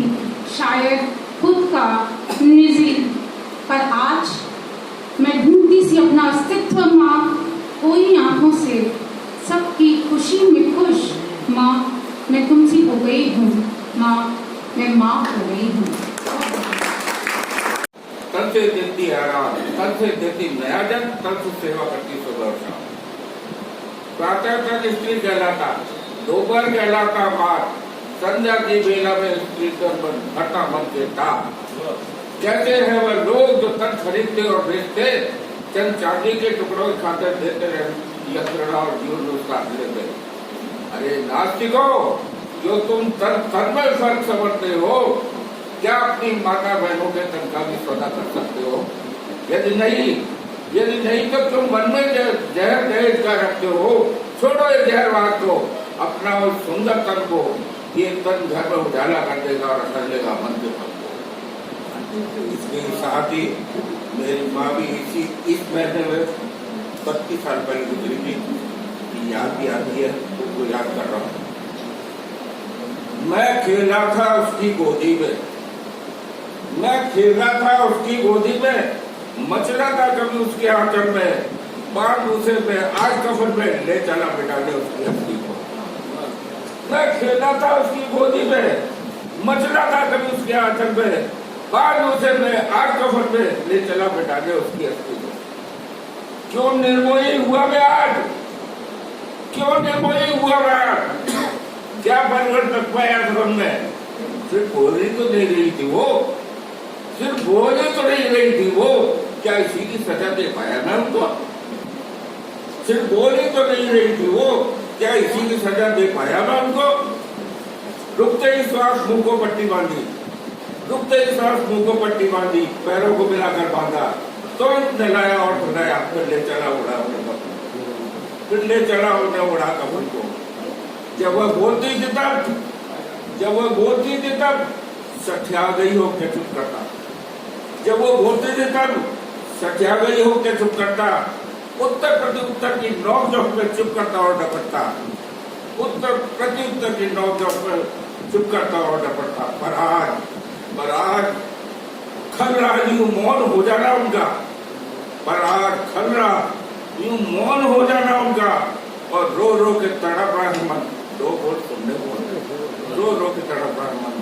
शायद खुद का निजी। पर आज मैं ढूंढती सी अपना अस्तित्व माँ कोई आंखों से, सबकी खुशी में खुश। माँ मैं तुमसे हो गई हूँ, माँ मैं माँ हो गई हूँ। तन से देती आराम, तन से देती नया जन, तन से सेवा करती सुबह शाम। प्रातः तक स्त्री कहलाता, दोपहर कहलाता बात, संध्या की बेला में स्त्री मन भरता मन के ताप। कहते हैं वह लोग जो तन खरीदते और बेचते, चंद चांदी के टुकड़ों की खातिर देते रहे यंत्रणा और जीवन रोजगार लेते। अरे नास्तिकों, जो तुम तन में फर्क समझते हो, क्या अपनी माता बहनों के तन का भी सौदा कर सकते हो? यदि नहीं तो तुम मन में जहर दहेज का रखते हो। छोड़ो ये जहरवाद को, अपना उस सुंदर तन को, ये तन घर में उजाला कर देगा और असर लेगा मन के मन को। इसके साथ ही मेरी माँ भी इस महीने में 32 साल पहले गुजरी थी। याद भी आती है, उनको याद कर रहा हूँ। मैं खेला था उसकी गोदी में, मैं खेला था उसकी गोदी में, मचला था कभी उसके आंचल में, बांध उसे मैं आज कफन में ले चला बिठाने उसकी हस्ती को। मैं खेला था उसकी गोदी में, मचला था कभी उसके आंचल में, बांध उसे मैं आज कफन में ले चला बिठाने उसकी हस्ती को। क्यों निर्मोही हुआ मैं आज, क्यों निर्मोही हुआ मैं आज? क्या परिवर्तन पाया धर्म में? सिर्फ बोली तो नहीं रही थी वो, सिर्फ बोली तो नहीं रही थी वो, क्या इसी की सजा दे पाया मैं उनको? सिर्फ बोली तो नहीं रही थी वो, क्या इसी की सजा दे पाया मैं उनको? रुकते ही श्वास मुंह को पट्टी बांधी, रुकते ही श्वास मुंह को पट्टी बांधी, पैरों को मिलाकर बांधा, तो नहलाया और सुनाया, फिर ले चला उड़ा उन्हें, फिर ले चला उन्हें उड़ा कपन को। जब वह बोलती थी तब, जब वह बोलती थी तब सठिया गई हो के चुप करता, जब वो बोलते थे तब सठिया गई हो के चुप करता। उत्तर प्रति उत्तर की नोक-झोंक में चुप करता और डपटता, उत्तर प्रति उत्तर की नोक-झोंक में चुप करता और डपटता। पर आज खलरा यूं मौन हो जाना उनका, पर आज खलरा यूं मौन हो जाना उनका, और रो रो के तड़प रहा है मन, दो बोल सुनने को, रो रो के तड़प रहा है मन।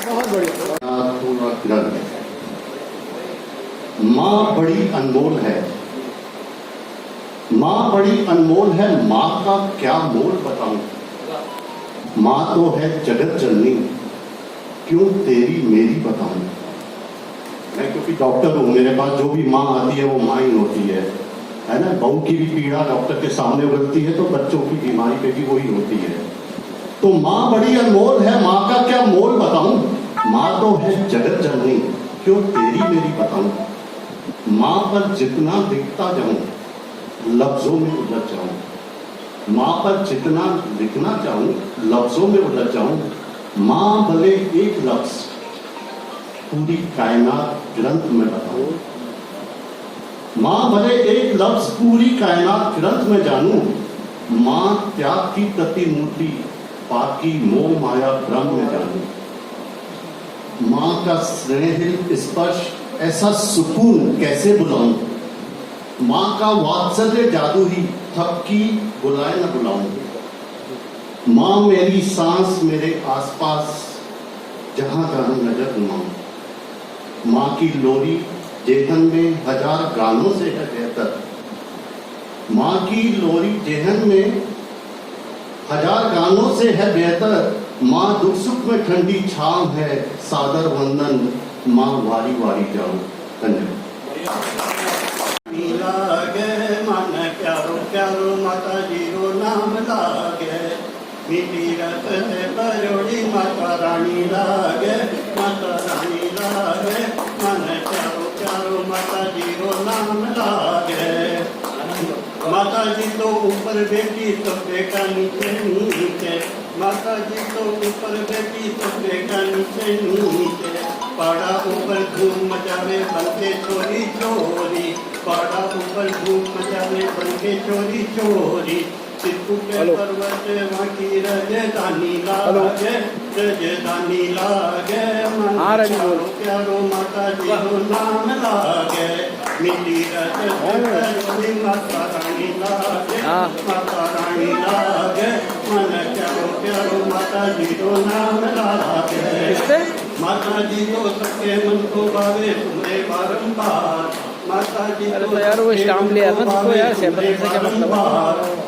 बहुत बढ़िया। माँ बड़ी अनमोल है, माँ बड़ी अनमोल है, माँ का क्या मोल बताऊं। माँ तो है जगत जननी, क्यों तेरी मेरी बताऊं। मैं क्योंकि डॉक्टर हूं, मेरे पास जो भी माँ आती है वो माँ ही होती है ना। बहू की भी पीड़ा डॉक्टर के सामने उगलती है, तो बच्चों की बीमारी पे भी वही होती है। तो माँ बड़ी अनमोल है, माँ का क्या मोल बताऊं। माँ तो है जगत जननी, क्यों तेरी मेरी बताऊं। माँ पर जितना दिखता जाऊं, लफ्जों में उलझ जाऊं। माँ पर जितना लिखना चाहूं, लफ्जों में उलझ जाऊं। माँ भले एक लफ्ज पूरी कायनात ग्रंथ में बताऊं। माँ भले एक लफ्ज पूरी कायनात ग्रंथ में जानूं, माँ त्याग की प्रतिमूर्ति बाकी मोह माया भ्रम में जानूं। माँ का स्नेहिल स्पर्श ऐसा सुकून कैसे बुलाऊं, माँ का वात्सल्य जादू ही थपकी बुलाए न बुलाऊं। माँ मेरी सांस मेरे आसपास जहां जहां नजर घुमाऊं। माँ की लोरी जेहन में हजार गानों से है बेहतर। माँ की लोरी जेहन में हजार गानों से है बेहतर। माँ दुख सुख में ठंडी छांव है, सादर वंदन माँ वारी वारी जाओ। धन्यवाद। लागे मन प्यारो प्यारो माता जी रो नाम लागे, मीठी रत है बरोड़ी माता रानी लागे, माता रानी लागे। मन प्यारो प्यारो माता जी रो नाम लागे। माता जी तो ऊपर बेटी तो बेटा नीचे नीचे, माता जी तो ऊपर बेटी तो बेटा नीचे नीचे। पाड़ा ऊपर धूम मचावे बनके चोरी चोरी, पाड़ा ऊपर धूम मचावे बनके चोरी चोरी। चित्रकूट पर्वत वाकी राजधानी लागे, राजधानी लागे। मन प्यारो माता जी को नाम लागे, मिट्टी राजधानी माता रानी लागे, माता रानी लागे। मन प्यारो प्यारो माता जी को नाम लागे। माता जी को सबके मन को भावे तुम्हें बारंबार, माता जी तो यार वो स्टाम्प ले आता तो यार सैंपल से क्या मतलब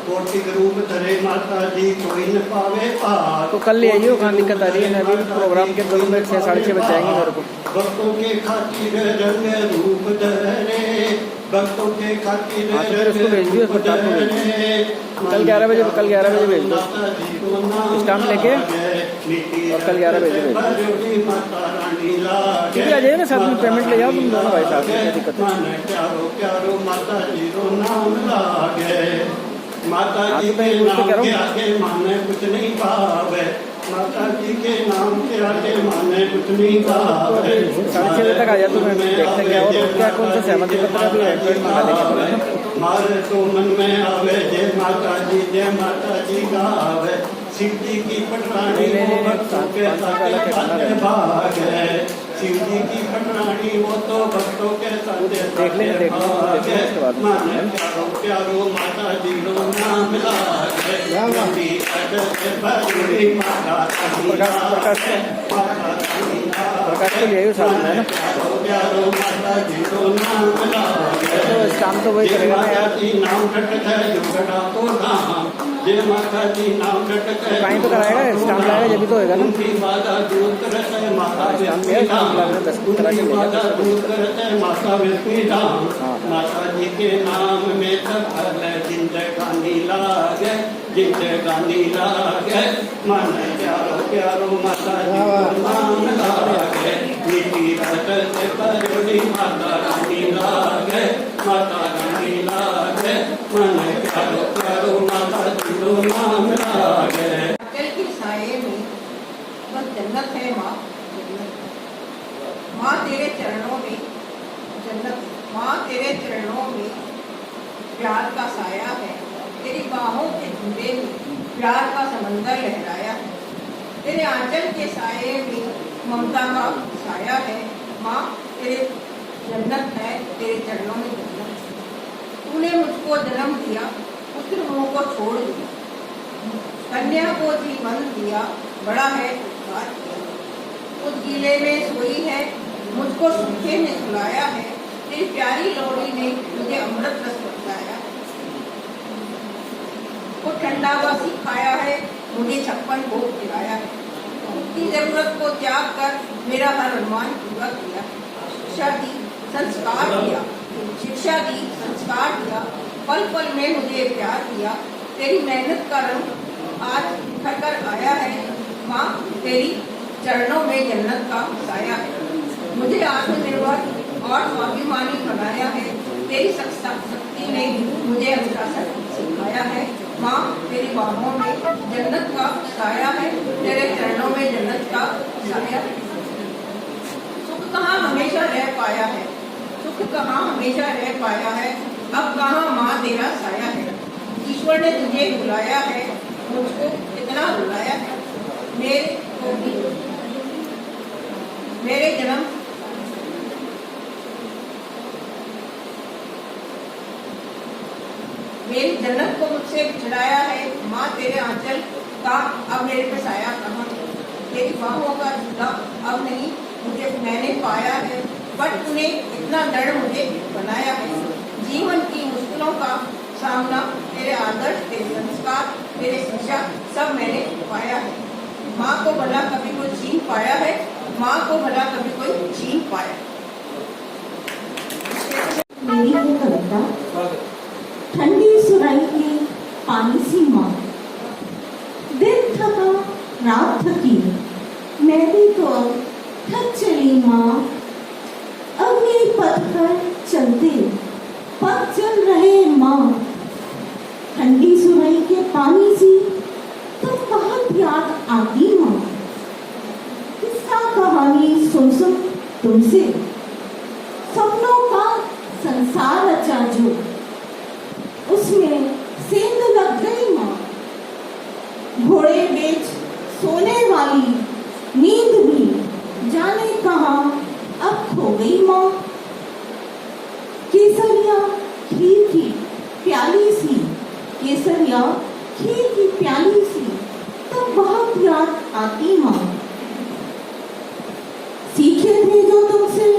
कोटि रूप धरे माता जी कोई न पावे पार। तो कल ले आइए, कहाँ दिक्कत आ रही है। अभी प्रोग्राम के 2 मिनट 6 साढ़े 6 बज जाएंगे मेरे को। भक्तों के खातिर रंग रूप धरे, भक्तों के खातिर उसको भेज दियो अस्पताल में भेज दियो। कल 11 बजे भेज दो स्टाम्प लेके, और कल 11 बजे भेज दो। आ जाइए ना साथ में, पेमेंट ले जाओ तुम दोनों भाई साथ में, क्या दिक्कत है। प्यारो प्यारो माता जी रो नाम लागे, माता जी के नाम के आगे माने कुछ नहीं पावे, माता जी के नाम के आगे माने कुछ नहीं पावे। 6:30 बजे तक आ जाए तो मैं देखते क्या और क्या कौन सा सहमति पत्र भी है मारे तो मन में आवे जय माता जी जय माता जी गावे। शिव जी की पटरानी वो भक्तों के साथ भाग है, शिव जी की पटरानी वो तो भक्तों के साथ भाग है। मन प्यारो प्यारो माता जी रो नाम लागे, प्रकाश को ले साथ में है ना। प्यारो माता जी रो नाम लागे। तो काम तो वही करेगा ना यार। नाम कटक है युगड़ा तो नाम, जय माता जी नाम कटक है। कहीं तो कराएगा, स्टाम्प लाएगा जब भी तो होएगा ना। उनकी बाधा दूर करत है माता विष्णु धाम, उनकी बाधा दूर करत है माता विष्णु धाम। माता जी के नाम में सफल जिंदगानी लागे, जिंदगानी लागे। मन प्यारो प्यारो माता जी को नाम लागे, मीठी रत से बरोड़ी माता रानी लागे, माता रानी लागे। मन प्यारो प्यारो माता जी को नाम लागे। जल के साये में बस जन्नत है माँ, माँ तेरे चरणों में जन्नत, माँ तेरे चरणों में प्यार का साया है, तेरी बाहों के झूले में प्यार का समंदर लहराया है, तेरे आंचल के साये में ममता का साया है। माँ तेरे जन्नत है, तेरे चरणों में जन्नत है। तूने मुझको जन्म दिया, पुत्र मुँह को छोड़ दिया, कन्या को जीवन दिया, बड़ा है उपकार किया। उस गीले में सोई है, मुझको सूखे में सुलाया है, तेरी प्यारी लोरी ने मुझे अमृत रस बरसाया। वो ठंडा बासी खाया है, मुझे 56 भोग खिलाया है, उसकी जरूरत को त्याग कर मेरा हर अरमान पूरा किया। शिक्षा दी, संस्कार दिया, शिक्षा दी, संस्कार दिया, पल पल में मुझे प्यार दिया। तेरी मेहनत का रंग आज उभर कर आया है, माँ तेरी चरणों में जन्नत का साया है। मुझे आत्मनिर्भर और स्वाभिमानी बनाया है, तेरी शक्ति ने मुझे अनुशासन सिखाया है। माँ तेरी बाहों में जन्नत का साया है, तेरे चरणों में जन्नत का साया है। सुख कहाँ हमेशा रह पाया है, सुख कहाँ हमेशा रह पाया है, अब कहाँ माँ तेरा साया है। ईश्वर ने तुझे बुलाया है, मुझको कितना बुलाया है। मेरे जन्म मेरी जन्नत को मुझसे छुड़ाया है, माँ तेरे आंचल का अब मेरे पे साया कहाँ। तेरी बाहों का झूला अब नहीं मुझे मैंने पाया है, बट तूने इतना दृढ़ मुझे बनाया है। जीवन की मुश्किलों का सामना तेरे आदर्श, तेरे संस्कार, तेरे शिक्षा सब मैंने पाया है। माँ को भला कभी कोई छीन पाया है, माँ को भला कभी कोई छीन पाया। मेरी ये कविता ठंडी सुराई के पानी सी माँ। दिन थका रात थकी, मैं भी तो अब थक चली माँ। अग्नि पथ पर चलते पथ चल रहे माँ। ठंडी सुराई के पानी सी तो बहुत याद आती माँ। किस्सा कहानी सुन सुन तुमसे सपनों का संसार रचा जो, उसमें सेंध लग गई माँ। घोड़े बेच सोने वाली नींद भी जाने कहाँ अब खो गई माँ। केसरिया खीर की प्याली सी, केसरिया खीर की प्याली सी तो बहुत याद आती माँ। सीखे थे जो तुमसे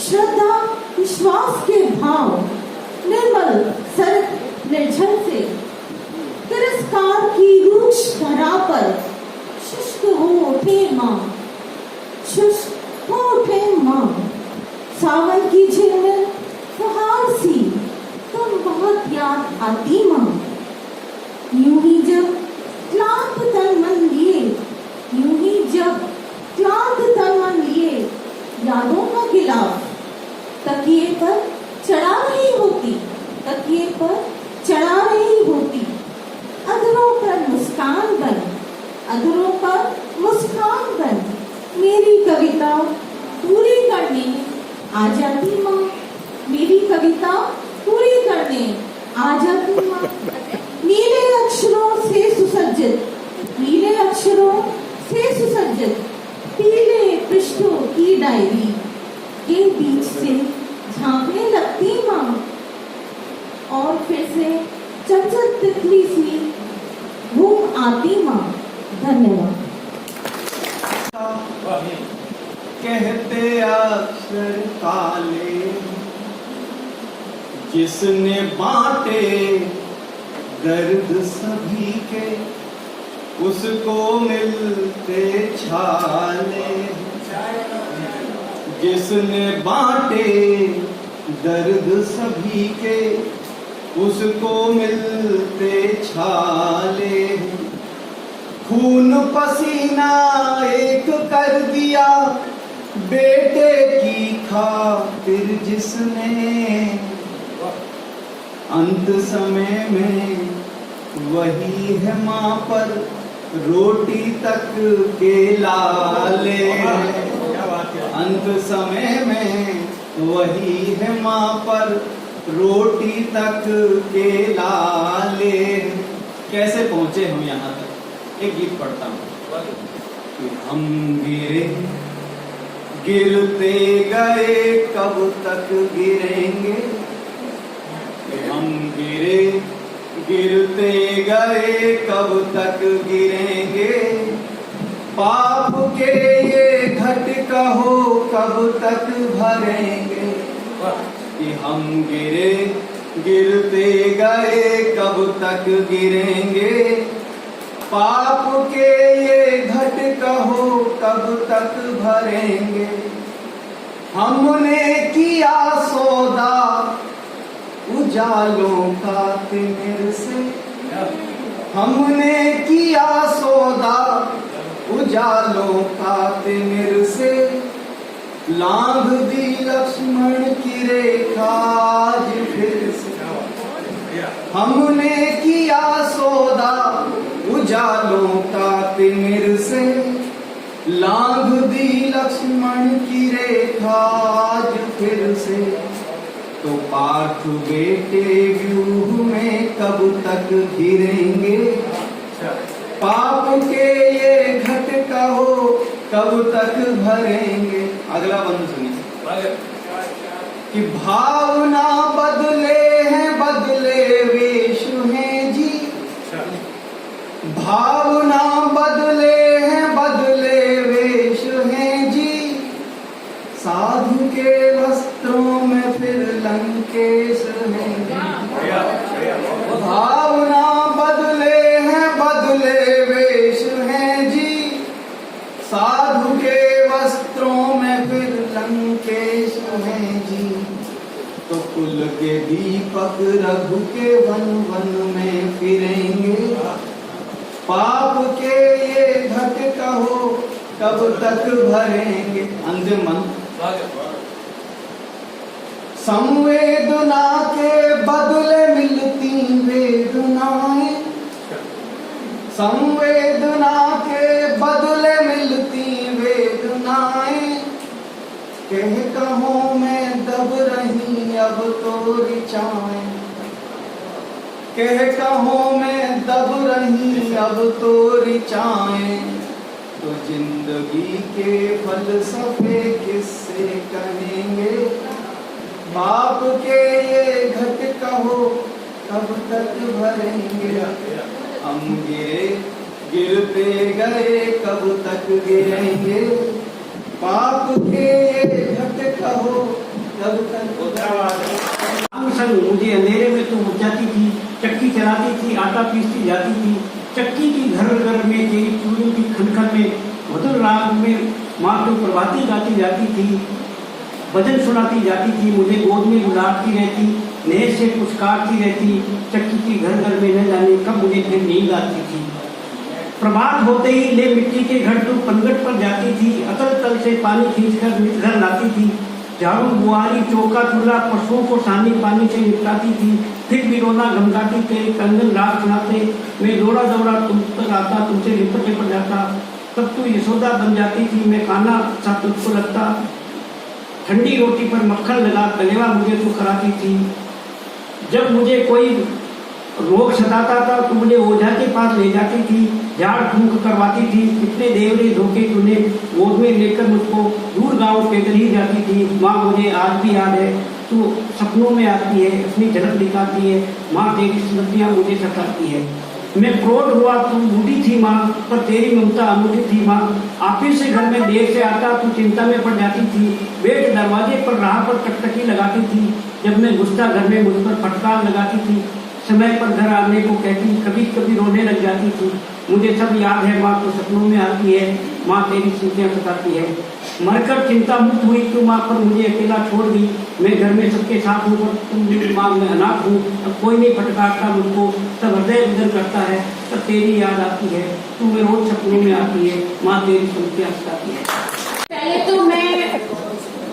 श्रद्धा विश्वास के भाव, निर्मल सर निर्झर से तिरस्कार की रूक्ष धरा पर शुष्क हो उठे माँ, शुष्क हो उठे माँ। सावन की झिलमिल फुहार सी तुम बहुत याद आती माँ। यूं ही जब क्लांत तन मन लिए, यूं ही जब क्लांत तन मन लिए यादों का गिलाफ तकिए पर चढ़ा रही होती, तकिए पर चढ़ा रही होती। अधरों पर मुस्कान बन, अधरों पर मुस्कान बन मेरी कविता पूरी करने आ जाती माँ। मेरी कविता पूरी करने आ जाती माँ। नीले अक्षरों से सुसज्जित, नीले अक्षरों से सुसज्जित पीले पृष्ठों की डायरी के बीच से झांकने लगती माँ। और फिर से चंचल तितली सी घूम आती माँ। धन्यवाद। कहते अक्षर काले, जिसने बांटे दर्द सभी के, उसको मिलते छाले। जिसने बांटे दर्द सभी के, उसको मिलते छाले। खून पसीना एक कर दिया बेटे की खातिर जिसने, अंत समय में वही है माँ पर रोटी तक के लाले। अंत समय में वही है माँ पर रोटी तक के लाले। कैसे पहुंचे हम यहाँ तक? एक गीत पढ़ता हूँ कि हम गिरे गिरते गए कब तक गिरेंगे। हम गिरे गिरते गए कब तक गिरेंगे। पाप के ये घट कहो कब तक भरेंगे। कि हम गिरे गिरते गए कब तक गिरेंगे। पाप के ये घट कहो कब तक भरेंगे। हमने किया सौदा उजालों का तिमिर से। हमने किया सौदा उजालों का तिमिर से। लांघ दी लक्ष्मण की रेखा आज फिर से। हमने किया सौदा उजालों का तिमिर से। लांघ दी लक्ष्मण की रेखा आज फिर से। तो पार्थ बेटे व्यूह में कब तक घिरेंगे, पाप के ये घट कहो कब तक भरेंगे। अगला बंद सुनिए कि भावना बदले हैं बदले वेश हैं जी, भावना बदले हैं बदले वेश हैं जी, साधु के वस्त्रों में फिर लंकेश हैं। भावना बदले हैं बदले वेश हैं जी, साधु के वस्त्रों में फिर लंकेश हैं जी। तो कुल के दीपक रघु के वन वन में फिरेंगे, पाप के ये घट कहो कब तक भरेंगे। अंतिम मंत्र, संवेदना के बदले मिलती वेदनाएं, संवेदना के बदले मिलती वेदनाएं, कह कहूँ मैं दब रही अब तो ऋचाएं, कह कहूँ मैं दब रही अब तो ऋचाएं। तो जिंदगी के फलसफे किससे कहेंगे, बाप के ये घट कहो कब तक भरेंगे। हम गिरे गिरते गए कब तक गिरेंगे, पाप के ये घट कहो कब तक। मुझे अंधेरे में तुम उठ जाती थी, चक्की चलाती थी, आटा पीसती जाती थी, चक्की की घर घर में तेरी चूड़ी की खनखन में मधुर राग में माँ को प्रभाती गाती जाती थी, भजन सुनाती जाती थी, मुझे गोद में बुलाती रहती, नेह से कुछ काटती रहती, चक्की की घर घर में न जाने कब मुझे फिर नींद आती थी। प्रभात होते ही ले मिट्टी के घर तू पनगट पर जाती थी, अतल तल से पानी खींचकर घर लाती थी, झाड़ू बुआरी चौका चूल्हा पशुओं को सानी पानी से निपटाती थी, फिर भी रोना घमकाती तेरे कंगन राग सुनाते, मैं दौड़ा दौड़ा तुम तक आता, तुमसे लिपट लिपट जाता, तब तू यशोदा बन जाती थी, मैं कान्हा सा तुझको लगता, ठंडी रोटी पर मक्खन लगा कलेवा मुझे तू खराती थी। जब मुझे कोई रोग सताता था तो मुझे ओझा के पास ले जाती थी, झाड़ फूंक करवाती थी, कितने देवरे धोखे तूने गोद में लेकर मुझको दूर गांव पैदल ही जाती थी। माँ मुझे आज भी याद है, तू सपनों में आती है, अपनी झलक दिखाती है, माँ तेरी स्मृतियाँ मुझे सताती है। मैं प्रौढ़ हुआ तू बूढ़ी थी माँ, पर तेरी ममता अनूठी थी माँ, ऑफिस से घर में देर से आता तू चिंता में पड़ जाती थी, बेट दरवाजे पर राह पर टकटकी लगाती थी, जब मैं घुसता घर में मुझ पर फटकार लगाती थी, समय पर घर आने को कहती, कभी कभी रोने लग जाती थी। मुझे सब याद है माँ, तू सपनों में आती है, माँ तेरी स्मृतियाँ सताती है। मरकर चिंता मुक्त हुई तू माँ, पर मुझे अकेला छोड़ दी, मैं घर में सबके साथ हूँ पर तुम मेरी माँ में अनाथ हूँ, अब कोई नहीं फटकारता मुझको, सब हृदय विदर करता है, तब तेरी याद आती है, तू मेरे रोज सपनों में आती है, माँ तेरी स्मृतियाँ सताती है। पहले तो मैं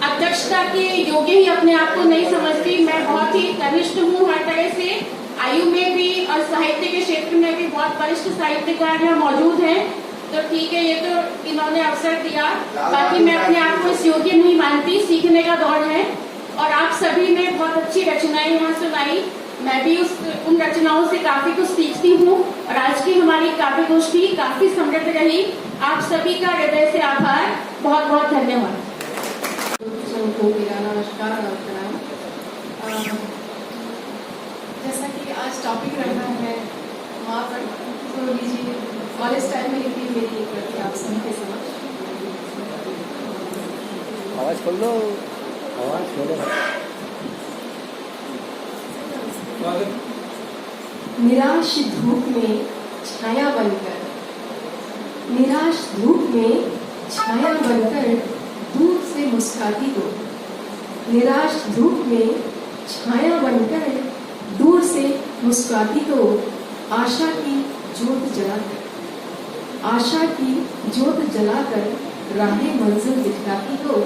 अध्यक्षता के योग्य ही अपने आप को नहीं समझती, मैं बहुत ही कनिष्ठ हूँ हर तरह से, आयु में भी और साहित्य के क्षेत्र में भी बहुत वरिष्ठ साहित्यकार यहाँ मौजूद हैं, तो ठीक है, ये तो इन्होंने अवसर दिया, बाकी मैं अपने आप को इस योग्य नहीं मानती, सीखने का दौर है। और आप सभी ने बहुत अच्छी रचनाएं यहाँ सुनाई, मैं भी उन रचनाओं से काफी कुछ सीखती हूँ, और आज की हमारी काव्य गोष्ठी काफी समृद्ध रही। आप सभी का हृदय से आभार, बहुत बहुत धन्यवाद। मेरा नमस्कार और प्रणाम। जैसा कि आज टॉपिक रखना है वहाँ पर, तो लीजिए कॉलेज टाइम में लिखी मेरी एक कृति आप सबके समक्ष। आवाज खोल लो, आवाज खोलो। निराश धूप में छाया बनकर, निराश धूप में छाया बनकर दूर से मुस्काती हो, निराश धूप में छाया बनकर दूर से मुस्काती तो आशा की ज्योत जलाकर, आशा की ज्योत जलाकर राहे मंजिल दिखलाती तो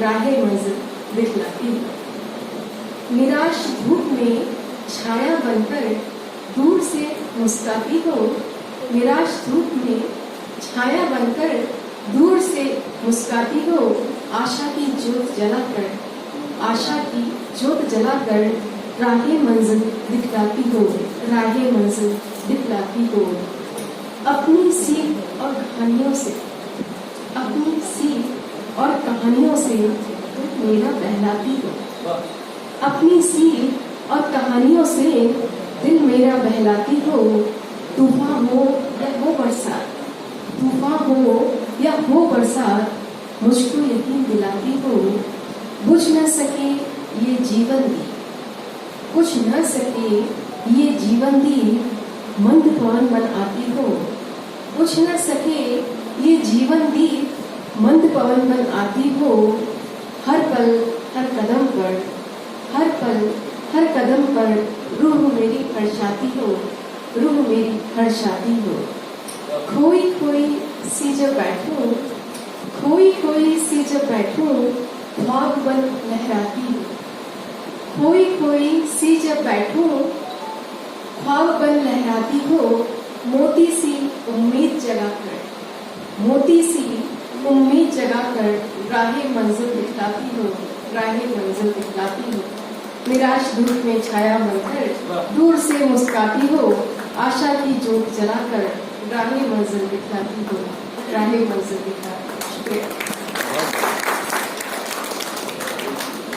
राहे मंजिल दिखलाती हो। निराश धूप में छाया बनकर दूर से मुस्काती तो निराश धूप में छाया बनकर दूर से मुस्काती तो आशा की ज्योत जलाकर, आशा की जोत जलाकर राहे मंजिल दिखलाती हो, राहे मंजिल दिखलाती हो। अपनी सीख और कहानियों से, अपनी सीख और कहानियों से मेरा बहलाती हो, अपनी सीख और कहानियों से दिल मेरा बहलाती हो। तूफान हो या हो बरसात, तूफान हो या हो बरसात, मुझको यकीन दिलाती हो। बुझ न सके ये जीवन दी, बुझ न सके ये जीवन दी, मंद पवन बन आती हो। बुझ न सके ये जीवन दी, मंद पवन बन आती हो। हर पल हर कदम पर, हर पल हर कदम पर रूह मेरी हर्षाती हो, रूह मेरी हर्षाती हो। खोई खोई सी जब बैठूं, खोई खोई सी जब बैठूं, ख्वाब बन लहराती हूँ। खोई खोई सी जब बैठूं, ख्वाब बन लहराती हो। मोती सी उम्मीद जगाकर, मोती सी उम्मीद जगाकर राहे मंजिल दिखलाती हो, राहे मंजिल दिखलाती हो। निराश धूप में छाया बनकर दूर से मुस्काती हो, आशा की जोत जलाकर राहे मंजिल दिखलाती हो, राहे मंजिल दिखलाती हो। शुक्रिया।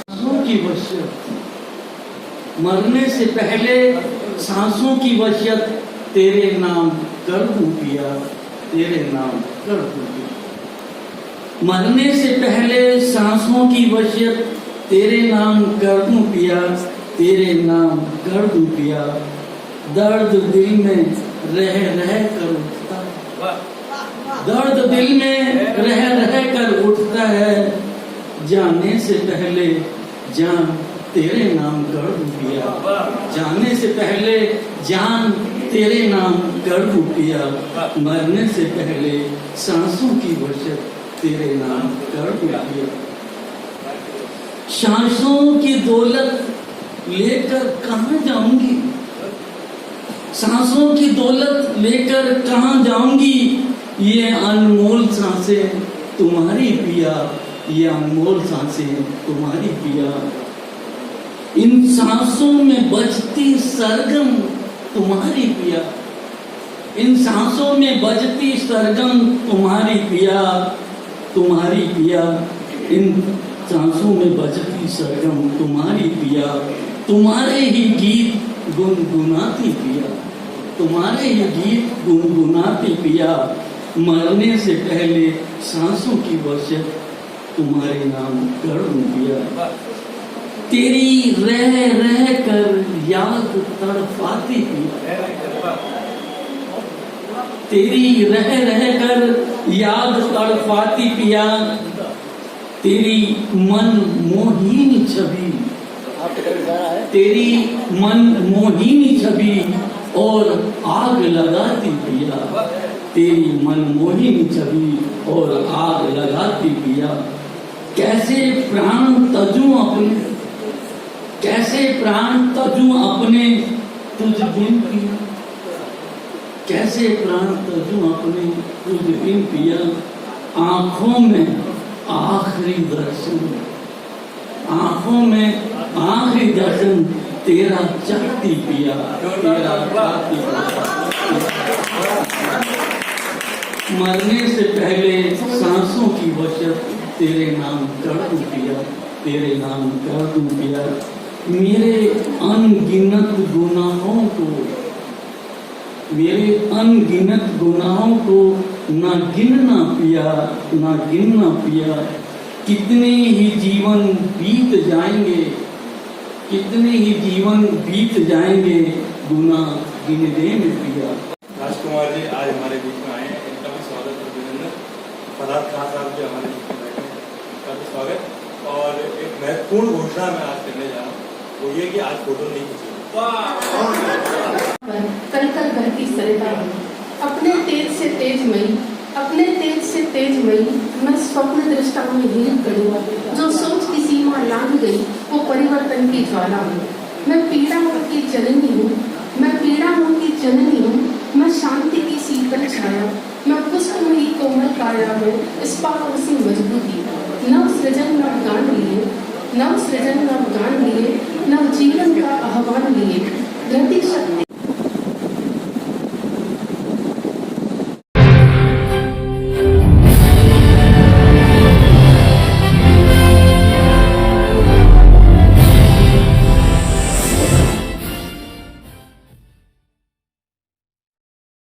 सांसों की वसीयत, मरने से पहले सांसों की वसीयत, तेरे नाम कर दूं पिया, तेरे नाम कर दूं पिया। मरने से पहले सांसों की वसीयत, तेरे नाम कर दूं पिया, तेरे नाम कर दूं पिया। दर्द दिल में रह रह कर उठता, दर्द दिल में रह रह कर उठता है। जाने से पहले जान तेरे नाम कर दूं पिया, जाने से पहले जान तेरे नाम कर दूं पिया। मरने से पहले सांसों की वसीयत, तेरे नाम कर दूं पिया। सांसों की दौलत लेकर कहाँ जाऊंगी, सांसों की दौलत लेकर कहाँ जाऊंगी। ये अनमोल सांसें तुम्हारी पिया, ये अनमोल सांसें तुम्हारी पिया। इन सांसों में बजती सरगम तुम्हारी पिया, इन सांसों में बजती सरगम तुम्हारी पिया, तुम्हारी पिया। इन सांसों में बजती सरगम तुम्हारी पिया। तुम्हारे ही गीत गुनगुनाती पिया, तुम्हारे ही गीत गुनगुनाती पिया। मरने से पहले सांसों की वसीयत, तुम्हारे नाम कर दूं पिया। तेरी रह रह कर याद तड़पाती पिया, तेरी रह रह कर याद तड़पाती पिया। तेरी मन मोहिनी छवि, तेरी मन मोहिनी छवि और आग लगाती पिया, तेरी मन मोहिनी छवि और आग लगाती पिया। कैसे प्राण तजूं अपने, कैसे प्राण तजूं अपने तुझ बिन पिया, कैसे प्राण तजूं अपने तुझ बिन पिया। आंखों में आखिरी दर्शन, आंखों में आखिरी दर्शन तेरा चाहती पिया, तेरा चाहती पिया। मरने से पहले सांसों की वसीयत, तेरे नाम कर दूं पिया, तेरे नाम कर दूं पिया। मेरे अनगिनत गुनाहों को, मेरे अनगिनत गुनाहों को ना गिनना पिया, ना गिनना पिया। कितने ही जीवन बीत जाएंगे, कितने ही जीवन बीत जाएंगे, गुनाह गिनने में पिया। राजकुमार जी आज हमारे बीच में आए हैं, इनका भी स्वागत और अभिनंदन। फरहाद खान साहब भी हमारे बीच में बैठे हैं, इनका भी स्वागत। और एक महत्वपूर्ण घोषणा मैं आज करने जा रहा हूँ, वो ये कि आज फोटो नहीं खींचेंगे। कल कल बहती सरिता, अपने तेज से तेजमयी, अपने तेज से तेजमयी, मैं स्वप्न दृष्टा में हीन करूँ। जो सोच की सीमा लांघ गई वो परिवर्तन की ज्वाला हूँ। मैं पीड़ा की जननी हूँ, मैं पीड़ा की जननी हूँ। मैं शांति की शीतल छाया, मैं पुष्प में ही कोमल काया हूँ। इस पार उसी